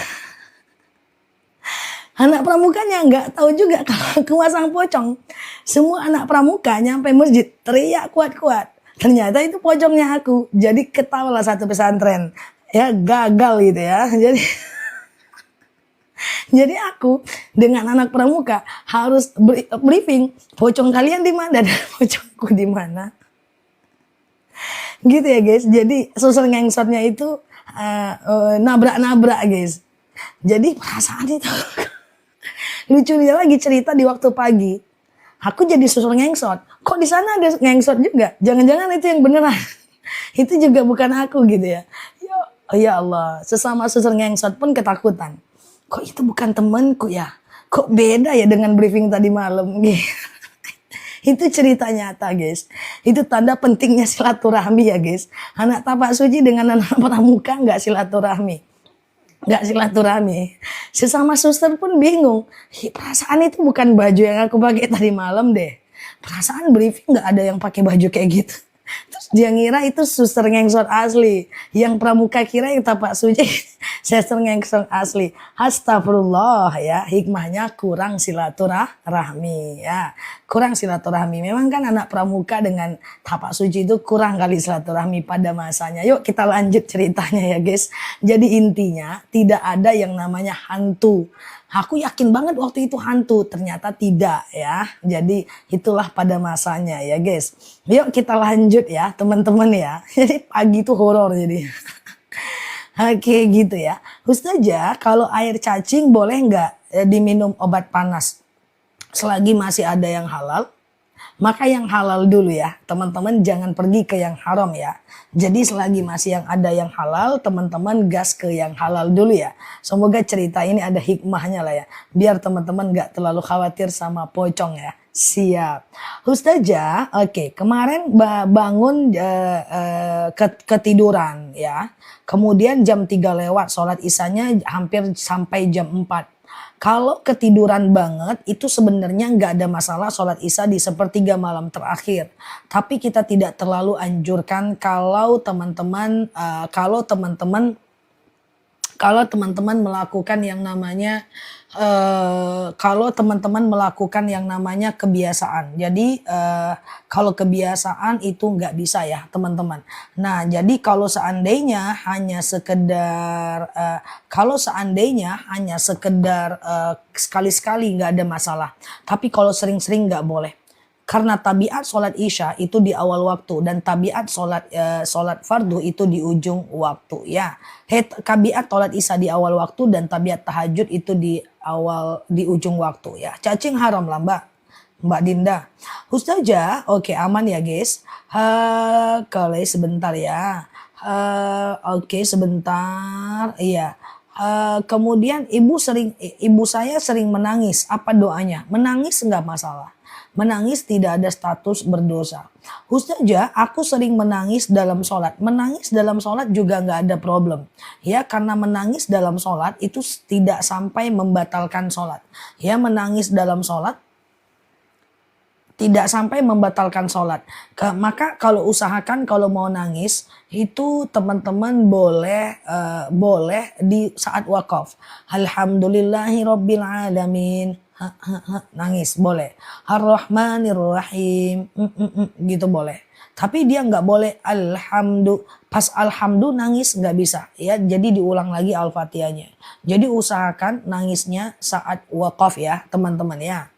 Anak pramukanya nggak tahu juga kalau aku masang pocong. Semua anak pramuka nyampe masjid teriak kuat-kuat. Ternyata itu pocongnya aku. Jadi ketahuilah satu pesantren. Ya gagal gitu ya. Jadi aku dengan anak pramuka harus briefing. Pocong kalian di mana dan pocongku di mana. Gitu ya guys. Jadi susul ngengsotnya itu nabrak-nabrak guys. Jadi perasaan itu lucunya lagi cerita di waktu pagi. Aku jadi susul ngengsot. Kok di sana ada ngengsot juga? Jangan-jangan itu yang beneran. Itu juga bukan aku gitu ya. Ya Allah, sesama susul ngengsot pun ketakutan. Kok itu bukan temanku ya? Kok beda ya dengan briefing tadi malam? Itu cerita nyata guys. Itu tanda pentingnya silaturahmi ya guys. Anak tapak suci dengan anak pramuka nggak silaturahmi. Nggak silaturahmi. Sesama suster pun bingung. Perasaan itu bukan baju yang aku pakai tadi malam deh. Perasaan briefing nggak ada yang pakai baju kayak gitu. Terus dia ngira itu suster ngengsot asli. Yang pramuka kira yang tapak suci suster ngengsot asli. Astagfirullah ya. Hikmahnya kurang silaturahmi ya. Kurang silaturahmi. Memang kan anak pramuka dengan tapak suci itu kurang kali silaturahmi pada masanya. Yuk kita lanjut ceritanya ya guys. Jadi intinya tidak ada yang namanya hantu. Aku yakin banget waktu itu hantu, ternyata tidak ya. Jadi itulah pada masanya ya guys. Yuk kita lanjut ya teman-teman ya. Jadi pagi itu horor jadi. Oke gitu ya. Ustazah kalau air cacing boleh nggak diminum obat panas? Selagi masih ada yang halal. Maka yang halal dulu ya, teman-teman jangan pergi ke yang haram ya. Jadi selagi masih yang ada yang halal, teman-teman gas ke yang halal dulu ya. Semoga cerita ini ada hikmahnya lah ya. Biar teman-teman gak terlalu khawatir sama pocong ya. Siap. Ustazah, oke, kemarin bangun ketiduran ya. Kemudian jam 3 lewat, sholat isyanya hampir sampai jam 4. Kalau ketiduran banget itu sebenarnya nggak ada masalah sholat isya di sepertiga malam terakhir. Tapi kita tidak terlalu anjurkan kalau teman-teman melakukan yang namanya kebiasaan. Jadi kalau kebiasaan itu nggak bisa ya teman-teman. Nah jadi kalau seandainya hanya sekedar sekali-sekali nggak ada masalah. Tapi kalau sering-sering nggak boleh. Karena tabiat sholat isya itu di awal waktu dan tabiat sholat fardu itu di ujung waktu ya. Tabiat sholat isya di awal waktu dan tabiat tahajud itu di ujung waktu ya. Cacing haram lah Mbak Dinda. Ustazah, oke aman ya guys. Kalau sebentar ya. Oke sebentar. Iya. Kemudian ibu saya sering menangis. Apa doanya? Menangis nggak masalah. Menangis tidak ada status berdosa. Ustazah, aku sering menangis dalam sholat. Menangis dalam sholat juga nggak ada problem. Ya, karena menangis dalam sholat itu tidak sampai membatalkan sholat. Ya, menangis dalam sholat tidak sampai membatalkan sholat. Maka kalau usahakan kalau mau nangis itu teman-teman boleh di saat wakaf. Alhamdulillahirabbil alamin. Nangis boleh. Ar-Rahmanir-Rahim gitu boleh. Tapi dia nggak boleh pas alhamdu nangis nggak bisa ya. Jadi diulang lagi Al-Fatihahnya. Jadi usahakan nangisnya saat wakaf ya teman-teman ya.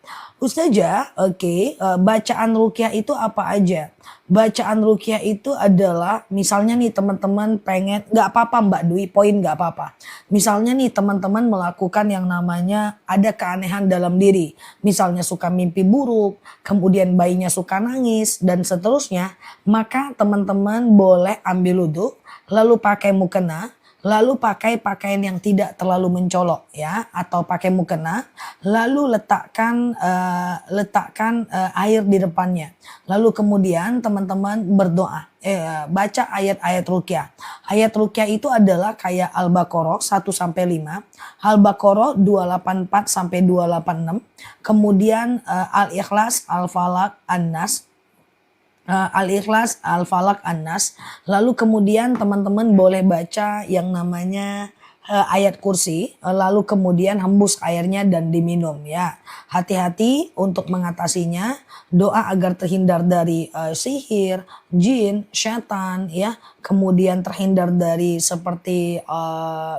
Ustazah, oke, bacaan ruqyah itu apa aja? Bacaan ruqyah itu adalah misalnya nih teman-teman pengen, nggak apa-apa Mbak Dwi, poin nggak apa-apa. Misalnya nih teman-teman melakukan yang namanya ada keanehan dalam diri. Misalnya suka mimpi buruk, kemudian bayinya suka nangis dan seterusnya. Maka teman-teman boleh ambil wudhu, lalu pakai mukena, lalu pakai pakaian yang tidak terlalu mencolok ya, atau pakai mukena, lalu letakkan air di depannya. Lalu kemudian teman-teman berdoa, baca ayat-ayat ruqyah. Ayat ruqyah itu adalah kayak Al-Baqarah 1 sampai 5, Al-Baqarah 284 sampai 286, kemudian Al-Ikhlas, Al-Falaq, An-Nas, Al-Ikhlas, Al-Falaq, An-Nas. Lalu kemudian teman-teman boleh baca yang namanya ayat kursi, lalu kemudian hembus airnya dan diminum ya. Hati-hati untuk mengatasinya, doa agar terhindar dari sihir, jin, setan ya, kemudian terhindar dari seperti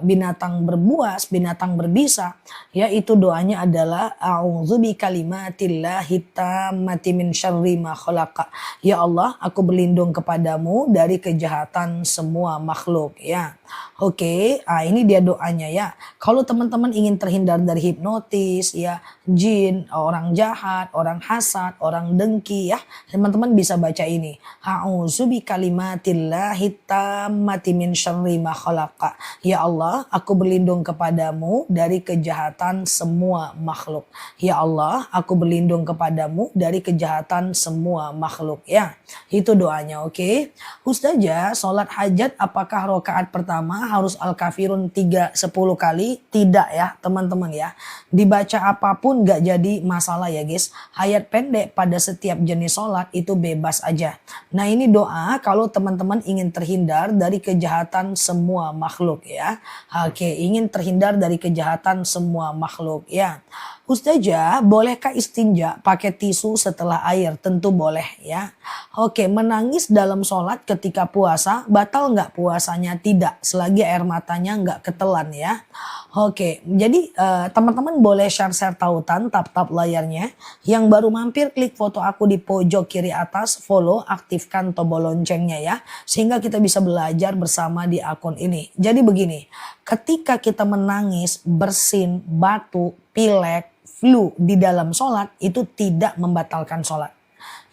binatang berbuas, binatang berbisa, yaitu doanya adalah a'udzubi kalimatillahi tammati min syarri ma khalaqa. Ya Allah, aku berlindung kepadamu dari kejahatan semua makhluk ya. Oke, ini dia doanya ya. Kalau teman-teman ingin terhindar dari hipnotis ya, jin, orang jahat, orang hasad, orang dengki ya, teman-teman bisa baca ini. A'udzubi kalimatillahi tammati min syarri ma khalaqa. Ya Allah, aku berlindung kepadamu dari kejahatan semua makhluk. Ya Allah, aku berlindung kepadamu dari kejahatan semua makhluk ya. Itu doanya, oke. Ustazah, sholat hajat apakah rakaat pertama harus Al-Kafirun 10 kali? Tidak ya teman-teman ya. Dibaca apapun gak jadi masalah ya guys. Ayat pendek pada setiap jenis sholat itu bebas aja. Nah ini doa kalau teman-teman ingin terhindar dari kejahatan semua makhluk ya. Oke, ingin terhindar dari kejahatan semua makhluk ya. Ustazah, bolehkah istinja pakai tisu setelah air? Tentu boleh ya. Oke, menangis dalam sholat ketika puasa, batal nggak puasanya? Tidak, selagi air matanya nggak ketelan ya. Oke, jadi teman-teman boleh share-share tautan, tap-tap layarnya. Yang baru mampir, klik foto aku di pojok kiri atas, follow, aktifkan tombol loncengnya ya. Sehingga kita bisa belajar bersama di akun ini. Jadi begini, ketika kita menangis, bersin, batuk, pilek, flu di dalam sholat itu tidak membatalkan sholat.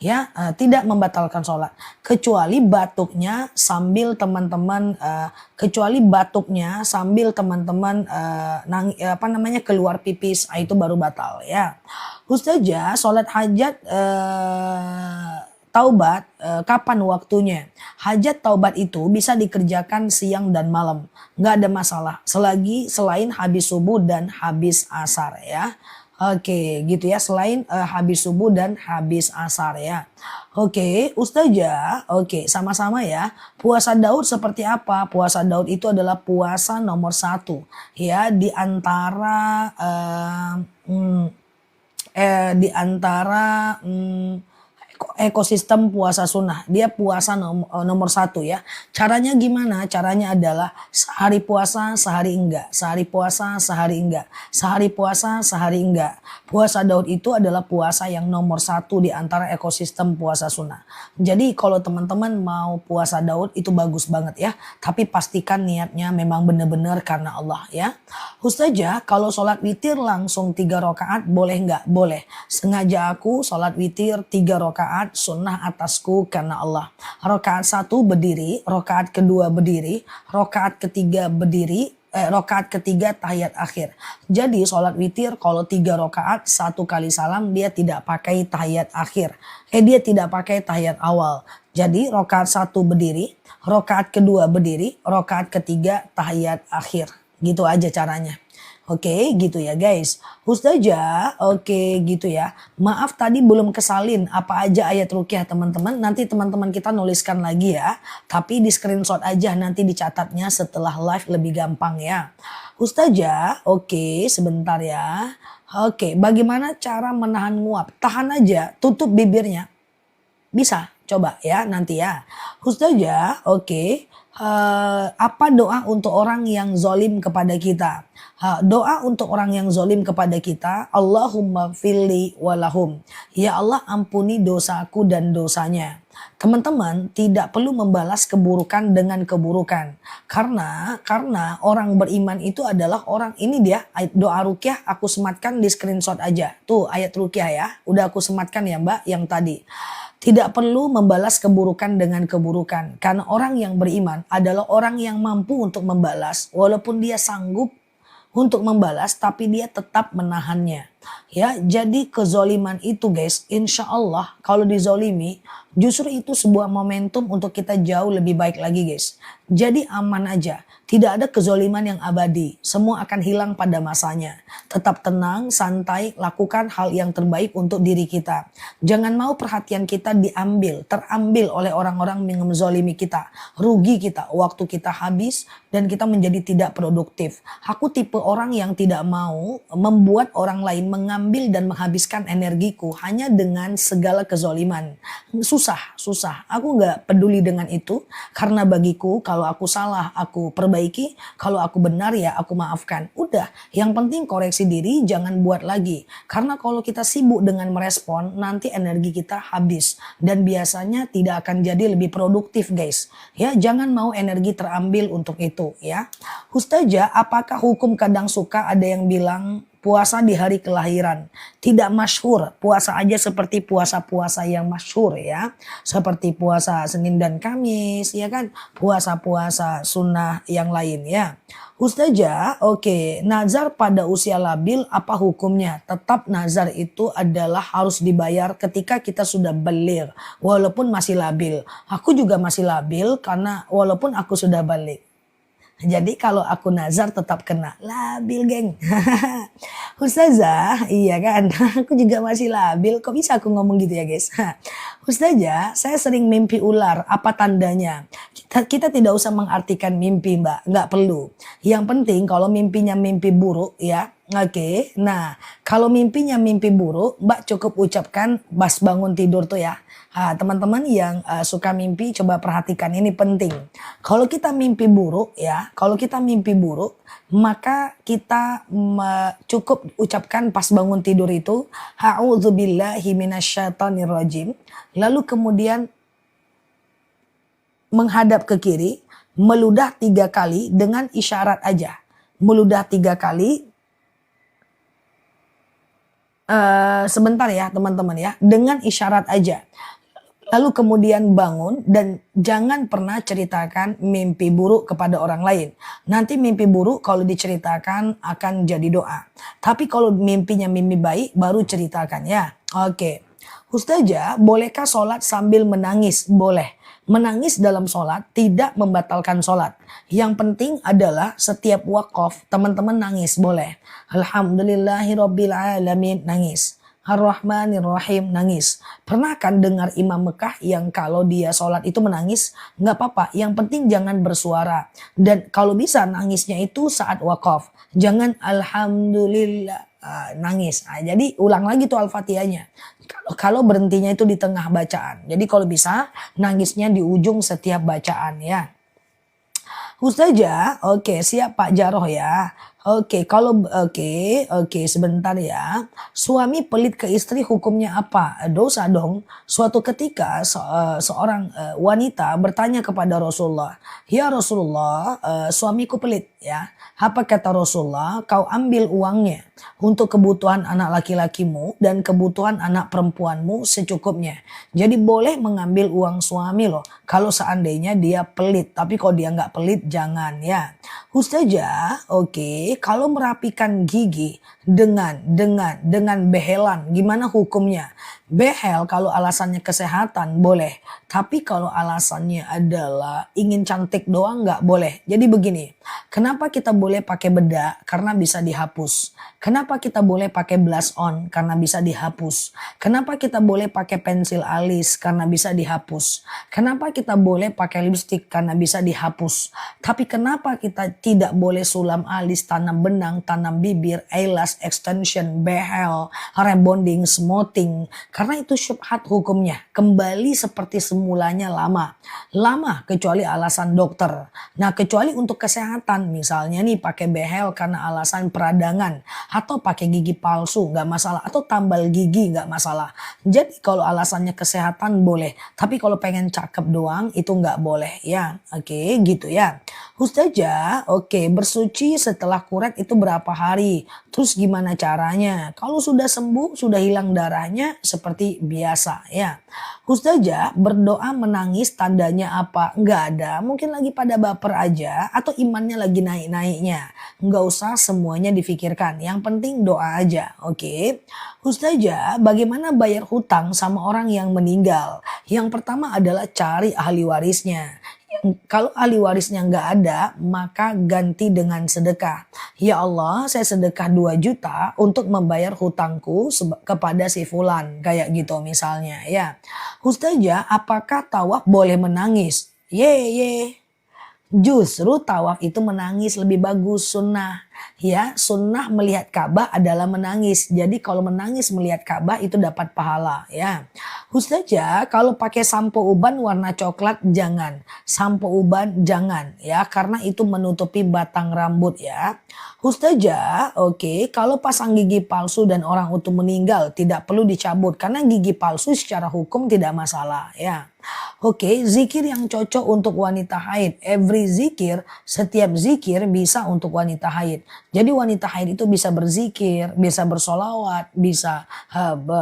Ya, tidak membatalkan sholat. Kecuali batuknya sambil teman-teman keluar pipis, itu baru batal ya. Ustazah, sholat hajat taubat kapan waktunya? Hajat taubat itu bisa dikerjakan siang dan malam, nggak ada masalah. Selain habis subuh dan habis asar ya. Oke, gitu ya. Selain habis subuh dan habis asar ya. Oke, Ustazah. Oke, sama-sama ya. Puasa Daud seperti apa? Puasa Daud itu adalah puasa nomor 1 ya di antara ekosistem puasa sunnah. Dia puasa nomor 1 ya. Caranya gimana? Caranya adalah sehari puasa, sehari enggak. Sehari puasa, sehari enggak. Sehari puasa, sehari enggak. Puasa Daud itu adalah puasa yang nomor 1 di antara ekosistem puasa sunnah. Jadi kalau teman-teman mau puasa Daud itu bagus banget ya. Tapi pastikan niatnya memang benar-benar karena Allah ya. Ustazah, kalau sholat witir langsung 3 rakaat boleh enggak? Boleh. Sengaja aku sholat witir 3 rakaat sunnah atasku karena Allah. Rakaat 1 berdiri, rakaat kedua berdiri, rakaat ketiga berdiri, rakaat ketiga tahiyat akhir. Jadi sholat witir kalau 3 rakaat 1 kali salam dia tidak pakai tahiyat akhir. Dia tidak pakai tahiyat awal. Jadi rakaat 1 berdiri, rakaat kedua berdiri, rakaat ketiga tahiyat akhir. Gitu aja caranya. Oke, gitu ya guys. Ustazah, oke gitu ya. Maaf tadi belum kesalin apa aja ayat ruqyah teman-teman. Nanti teman-teman kita nuliskan lagi ya. Tapi di screenshot aja, nanti dicatatnya setelah live lebih gampang ya. Ustazah, oke sebentar ya. Oke, bagaimana cara menahan nguap? Tahan aja, tutup bibirnya. Bisa, coba ya nanti ya. Ustazah, oke. Apa doa untuk orang yang zolim kepada kita? Doa untuk orang yang zolim kepada kita, Allahumma gfirli walahum. Ya Allah ampuni dosaku dan dosanya. Teman-teman tidak perlu membalas keburukan dengan keburukan. Karena orang beriman itu adalah orang, ini dia doa ruqyah aku sematkan di screenshot aja. Tuh ayat ruqyah ya, udah aku sematkan ya Mbak yang tadi. Tidak perlu membalas keburukan dengan keburukan. Karena orang yang beriman adalah orang yang mampu untuk membalas. Walaupun dia sanggup untuk membalas, tapi dia tetap menahannya. Ya, jadi kezoliman itu guys, insya Allah kalau dizolimi, justru itu sebuah momentum untuk kita jauh lebih baik lagi guys. Jadi aman aja. Tidak ada kezoliman yang abadi. Semua akan hilang pada masanya. Tetap tenang, santai, lakukan hal yang terbaik untuk diri kita. Jangan mau perhatian kita terambil oleh orang-orang yang menzolimi kita. Rugi kita, waktu kita habis dan kita menjadi tidak produktif. Aku tipe orang yang tidak mau membuat orang lain mengambil dan menghabiskan energiku hanya dengan segala kezoliman. Susah. Aku nggak peduli dengan itu karena bagiku kalau aku salah aku perbaiki, kalau aku benar ya aku maafkan. Udah, yang penting koreksi diri, jangan buat lagi. Karena kalau kita sibuk dengan merespon, nanti energi kita habis dan biasanya tidak akan jadi lebih produktif guys. Ya, jangan mau energi terambil untuk itu ya. Ustazah, apakah hukum kadang suka ada yang bilang puasa di hari kelahiran? Tidak masyhur, puasa aja seperti puasa-puasa yang masyhur ya. Seperti puasa Senin dan Kamis ya kan, puasa-puasa sunnah yang lain ya. Ustazah, oke, nazar pada usia labil apa hukumnya? Tetap nazar itu adalah harus dibayar ketika kita sudah baligh, walaupun masih labil. Aku juga masih labil karena walaupun aku sudah balik. Jadi kalau aku nazar tetap kena. Labil geng. Ustazah, iya kan. Aku juga masih labil. Kok bisa aku ngomong gitu ya guys. Ustazah, saya sering mimpi ular. Apa tandanya? Kita tidak usah mengartikan mimpi mbak. Nggak perlu. Yang penting kalau mimpinya mimpi buruk ya. Oke, nah kalau mimpinya mimpi buruk, mbak cukup ucapkan pas bangun tidur tuh ya. Teman-teman yang suka mimpi coba perhatikan, ini penting. Kalau kita mimpi buruk ya, maka kita cukup ucapkan pas bangun tidur itu a'udzubillahi minasyaitonirrajim. Lalu kemudian menghadap ke kiri, meludah 3 kali dengan isyarat aja. Meludah 3 kali. Sebentar ya teman-teman ya, dengan isyarat aja. Lalu kemudian bangun dan jangan pernah ceritakan mimpi buruk kepada orang lain. Nanti mimpi buruk kalau diceritakan akan jadi doa. Tapi kalau mimpinya mimpi baik baru ceritakan ya. Oke. Ustazah, bolehkah sholat sambil menangis? Boleh. Menangis dalam sholat tidak membatalkan sholat. Yang penting adalah setiap wakaf teman-teman nangis boleh. Alhamdulillahirrabbilalamin nangis. Ar-Rahmanir-Rahim nangis. Pernah kan dengar Imam Mekah yang kalau dia sholat itu menangis? Nggak apa-apa, yang penting jangan bersuara. Dan kalau bisa nangisnya itu saat wakaf. Jangan Alhamdulillah nangis. Jadi ulang lagi tuh Al-Fatihahnya. Kalau berhentinya itu di tengah bacaan. Jadi kalau bisa nangisnya di ujung setiap bacaan ya. Ustazah, oke siap Pak Jaroh ya. Oke, sebentar ya. Suami pelit ke istri hukumnya apa? Dosa dong. Suatu ketika seorang wanita bertanya kepada Rasulullah, "Ya Rasulullah, suamiku pelit ya." Apa kata Rasulullah? "Kau ambil uangnya untuk kebutuhan anak laki-lakimu dan kebutuhan anak perempuanmu secukupnya." Jadi boleh mengambil uang suami loh kalau seandainya dia pelit. Tapi kalau dia nggak pelit jangan ya. Ustazah, oke, kalau merapikan gigi dengan behelan gimana hukumnya? Behel kalau alasannya kesehatan boleh, tapi kalau alasannya adalah ingin cantik doang nggak boleh. Jadi begini, kenapa kita boleh pakai bedak? Karena bisa dihapus. Kenapa kita boleh pakai blush on? Karena bisa dihapus. Kenapa kita boleh pakai pensil alis? Karena bisa dihapus. Kenapa kita boleh pakai lipstick? Karena bisa dihapus. Tapi kenapa kita tidak boleh sulam alis, tanam benang, tanam bibir, eyelash extension, behel, rebonding, smoothing? Karena itu syubhat hukumnya. Kembali seperti semulanya lama. Lama kecuali alasan dokter. Nah kecuali untuk kesehatan. Misalnya nih pakai behel karena alasan peradangan. Atau pakai gigi palsu nggak masalah. Atau tambal gigi nggak masalah. Jadi kalau alasannya kesehatan boleh. Tapi kalau pengen cakep doang itu nggak boleh ya. Oke gitu ya. Ustazah, oke, bersuci setelah kuret itu berapa hari? Terus gimana caranya? Kalau sudah sembuh, sudah hilang darahnya seperti biasa ya. Ustazah, berdoa menangis tandanya apa? Nggak ada, mungkin lagi pada baper aja atau imannya lagi naik-naiknya. Nggak usah semuanya difikirkan, yang penting doa aja, oke? Ustazah, bagaimana bayar hutang sama orang yang meninggal? Yang pertama adalah cari ahli warisnya. Kalau ahli warisnya nggak ada, maka ganti dengan sedekah. Ya Allah, saya sedekah 2 juta untuk membayar hutangku kepada si fulan. Kayak gitu misalnya ya. Ustazah, apakah tawaf boleh menangis? Ye. Justru tawaf itu menangis lebih bagus sunnah. Ya, sunnah melihat Ka'bah adalah menangis. Jadi kalau menangis melihat Ka'bah itu dapat pahala ya. Ustazah, kalau pakai sampo uban warna coklat jangan. Sampo uban jangan ya, karena itu menutupi batang rambut ya. Ustazah, oke, kalau pasang gigi palsu dan orang utuh meninggal tidak perlu dicabut karena gigi palsu secara hukum tidak masalah ya. Oke, zikir yang cocok untuk wanita haid. Every zikir, setiap zikir bisa untuk wanita haid. Jadi wanita haid itu bisa berzikir, bisa bersolawat, bisa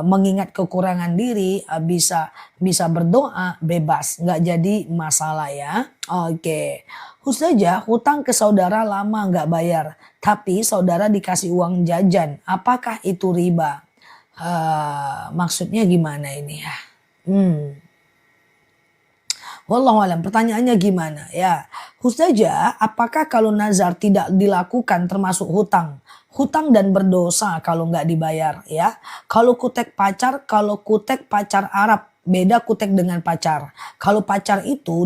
mengingat kekurangan diri, bisa berdoa, bebas. Nggak jadi masalah ya. Oke. Ustazah, hutang ke saudara lama nggak bayar. Tapi saudara dikasih uang jajan. Apakah itu riba? Maksudnya gimana ini ya? Wallahualam, pertanyaannya gimana ya? Ustazah, apakah kalau nazar tidak dilakukan termasuk hutang? Hutang dan berdosa kalau nggak dibayar ya. Kalau kutek pacar Arab beda kutek dengan pacar. Kalau pacar itu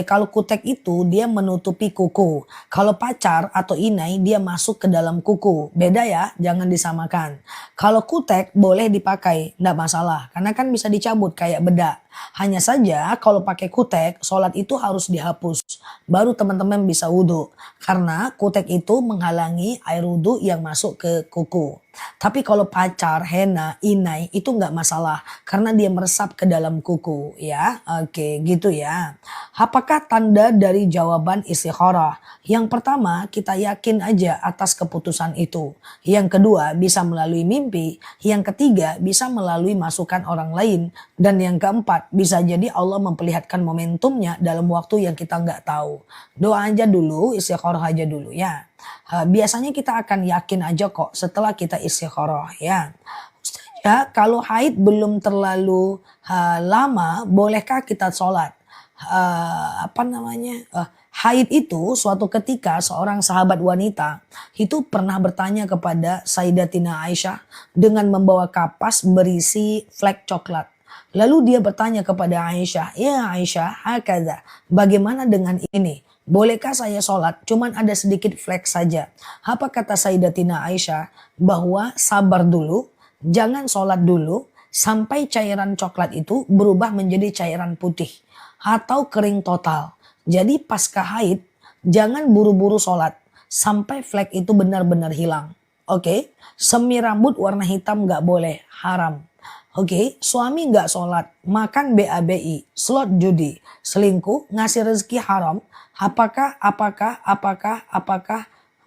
kalau kutek itu dia menutupi kuku. Kalau pacar atau inai dia masuk ke dalam kuku. Beda ya, jangan disamakan. Kalau kutek boleh dipakai, enggak masalah karena kan bisa dicabut kayak bedak. Hanya saja kalau pakai kutek, sholat itu harus dihapus. Baru teman-teman bisa wudhu. Karena kutek itu menghalangi air wudhu yang masuk ke kuku. Tapi kalau pacar, henna, inai itu nggak masalah. Karena dia meresap ke dalam kuku ya. Oke gitu ya. Apakah tanda dari jawaban istikharah? Yang pertama kita yakin aja atas keputusan itu. Yang kedua bisa melalui mimpi. Yang ketiga bisa melalui masukan orang lain. Dan yang keempat bisa jadi Allah memperlihatkan momentumnya dalam waktu yang kita nggak tahu. Doa aja dulu, istikharah aja dulu ya. Biasanya kita akan yakin aja kok setelah kita istikharah ya. Ya, kalau haid belum terlalu lama, bolehkah kita sholat? Haid itu suatu ketika seorang sahabat wanita itu pernah bertanya kepada Sayyidatina Aisyah dengan membawa kapas berisi flek coklat. Lalu dia bertanya kepada Aisyah, ya Aisyah, hakadha, bagaimana dengan ini? Bolehkah saya sholat? Cuman ada sedikit flek saja. Apa kata Sayyidatina Aisyah? Bahwa sabar dulu, jangan sholat dulu sampai cairan coklat itu berubah menjadi cairan putih atau kering total. Jadi pasca haid jangan buru-buru sholat sampai flek itu benar-benar hilang. Oke, semi rambut warna hitam nggak boleh, haram. Oke, suami nggak sholat, makan BABI, slot judi, selingkuh, ngasih rezeki haram. Apakah,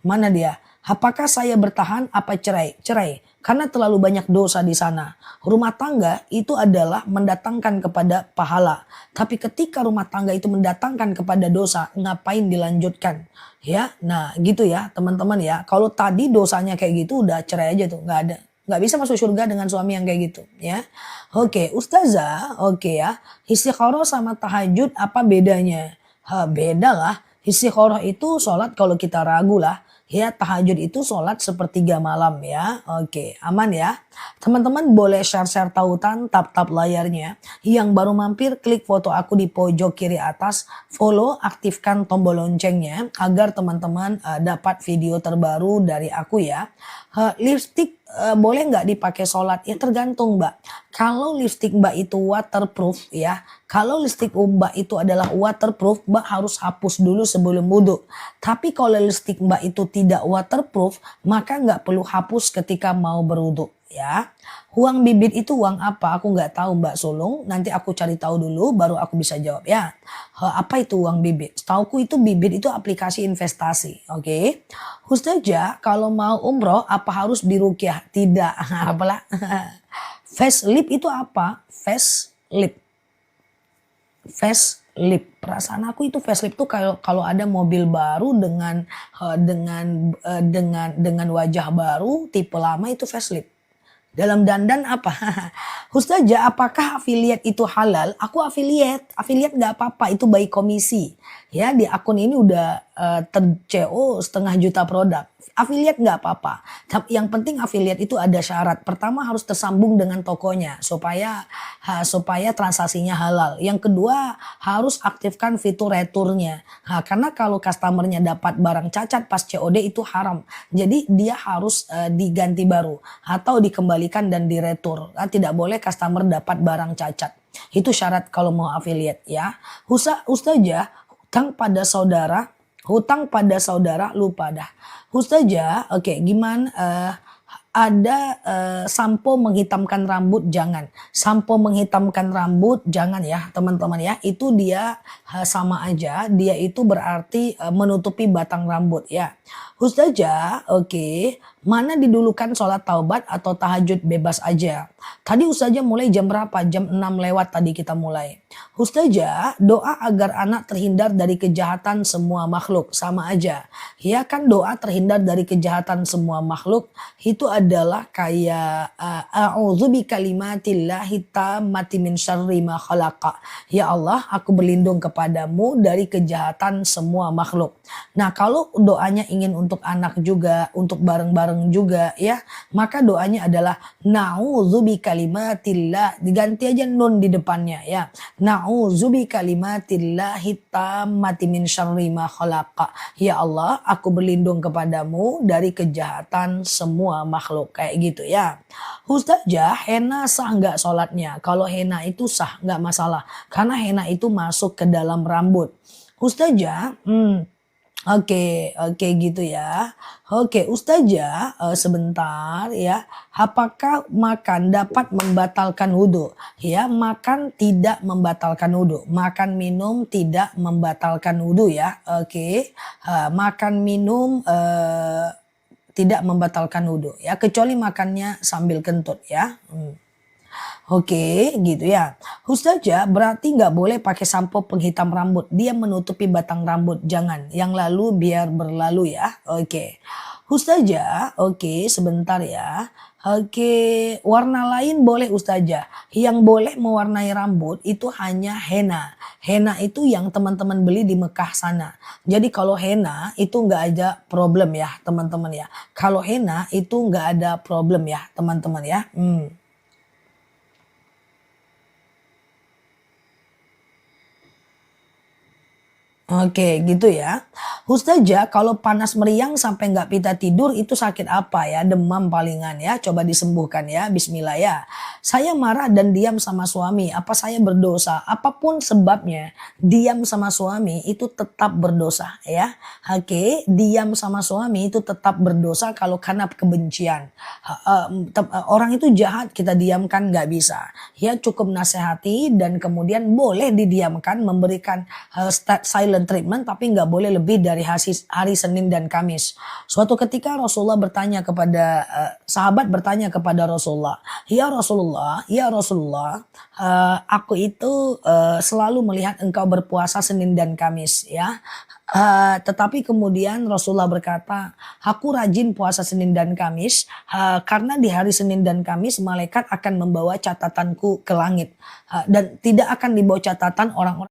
mana dia? Apakah saya bertahan apa cerai? Cerai, karena terlalu banyak dosa di sana. Rumah tangga itu adalah mendatangkan kepada pahala. Tapi ketika rumah tangga itu mendatangkan kepada dosa, ngapain dilanjutkan? Ya, nah gitu ya teman-teman ya. Kalau tadi dosanya kayak gitu udah cerai aja tuh, nggak ada. Nggak bisa masuk surga dengan suami yang kayak gitu ya. Oke, Ustazah, oke ya. Istikharah sama tahajud apa bedanya? Beda lah. Istikharah itu sholat kalau kita ragu lah. Ya, tahajud itu sholat sepertiga malam ya. Oke, aman ya. Teman-teman boleh share-share tautan, tap-tap layarnya. Yang baru mampir klik foto aku di pojok kiri atas. Follow, aktifkan tombol loncengnya agar teman-teman dapat video terbaru dari aku ya. Lipstick boleh nggak dipakai sholat? Ya tergantung mbak. Kalau lipstick mbak itu waterproof ya. Kalau lipstick mbak itu adalah waterproof, mbak harus hapus dulu sebelum wudhu. Tapi kalau lipstick mbak itu tidak waterproof, maka nggak perlu hapus ketika mau berwudhu ya. Uang bibit itu uang apa? Aku nggak tahu Mbak Sulung. Nanti aku cari tahu dulu baru aku bisa jawab ya. Apa itu uang bibit? Setauku itu bibit itu aplikasi investasi. Oke. Ustazah kalau mau umroh apa harus diruqyah? Tidak. Apalah. Facelift itu apa? Facelift. Facelift. Perasaan aku itu facelift tuh kalau kalau ada mobil baru dengan wajah baru, tipe lama itu facelift. Dalam dandan apa? Ustazah, apakah affiliate itu halal? Aku affiliate nggak apa-apa, itu baik komisi. Ya di akun ini udah ter-CO setengah juta produk. Affiliate nggak apa-apa. Yang penting affiliate itu ada syarat. Pertama harus tersambung dengan tokonya supaya transaksinya halal. Yang kedua harus aktifkan fitur returnya. Karena kalau customernya dapat barang cacat pas COD itu haram. Jadi dia harus diganti baru atau dikembalikan dan diretur. Tidak boleh customer dapat barang cacat. Itu syarat kalau mau affiliate ya. Ustazah, hutang pada saudara lupa dah. Ustazah, oke, gimana ada sampo menghitamkan rambut jangan. Sampo menghitamkan rambut jangan ya teman-teman ya. Itu dia sama aja. Dia itu berarti menutupi batang rambut ya. Ustazah, oke, mana didulukan sholat taubat atau tahajud bebas aja? Tadi Ustazah mulai jam berapa? Jam 6 lewat tadi kita mulai. Ustazah, doa agar anak terhindar dari kejahatan semua makhluk. Sama aja. Ya kan doa terhindar dari kejahatan semua makhluk. Itu adalah kayak a'udzu bikalimatillahi tammati min syarri ma khalaqa. Ya Allah, aku berlindung kepadamu dari kejahatan semua makhluk. Nah, kalau doanya ingin untuk anak juga, untuk bareng-bareng juga ya, maka doanya adalah na'udzubikalimatillah, diganti aja nun di depannya ya. Na'udzubikalimatillahi tammati min syarri ma khalaqa. Ya Allah, aku berlindung kepadamu dari kejahatan semua makhluk. Kayak gitu ya. Ustazah, henna sah nggak sholatnya? Kalau henna itu sah, nggak masalah. Karena henna itu masuk ke dalam rambut. Ustazah, oke gitu ya. Oke, Ustazah, sebentar ya. Apakah makan dapat membatalkan wudhu? Ya, makan tidak membatalkan wudhu. Makan minum tidak membatalkan wudhu ya. Oke, makan minum tidak membatalkan wudhu ya. Kecuali makannya sambil kentut ya. Oke, gitu ya. Ustazah, berarti nggak boleh pakai sampo penghitam rambut. Dia menutupi batang rambut. Jangan. Yang lalu biar berlalu ya. Oke. Ustazah, oke, sebentar ya. Oke, warna lain boleh Ustazah. Yang boleh mewarnai rambut itu hanya henna. Henna itu yang teman-teman beli di Mekah sana. Jadi kalau henna itu nggak ada problem ya teman-teman ya. Kalau henna itu nggak ada problem ya teman-teman ya. Oke gitu ya. Ustazah kalau panas meriang sampai nggak bisa tidur itu sakit apa ya? Demam palingan ya. Coba disembuhkan ya. Bismillah ya. Saya marah dan diam sama suami. Apa saya berdosa? Apapun sebabnya diam sama suami itu tetap berdosa ya. Oke, diam sama suami itu tetap berdosa kalau karena kebencian. Orang itu jahat kita diamkan nggak bisa. Ya cukup nasihati dan kemudian boleh didiamkan memberikan silent treatment tapi nggak boleh lebih dari hari Senin dan Kamis. Suatu ketika Rasulullah bertanya kepada sahabat bertanya kepada Rasulullah, ya Rasulullah, aku itu selalu melihat engkau berpuasa Senin dan Kamis ya. Tetapi kemudian Rasulullah berkata, aku rajin puasa Senin dan Kamis karena di hari Senin dan Kamis malaikat akan membawa catatanku ke langit dan tidak akan dibawa catatan orang-orang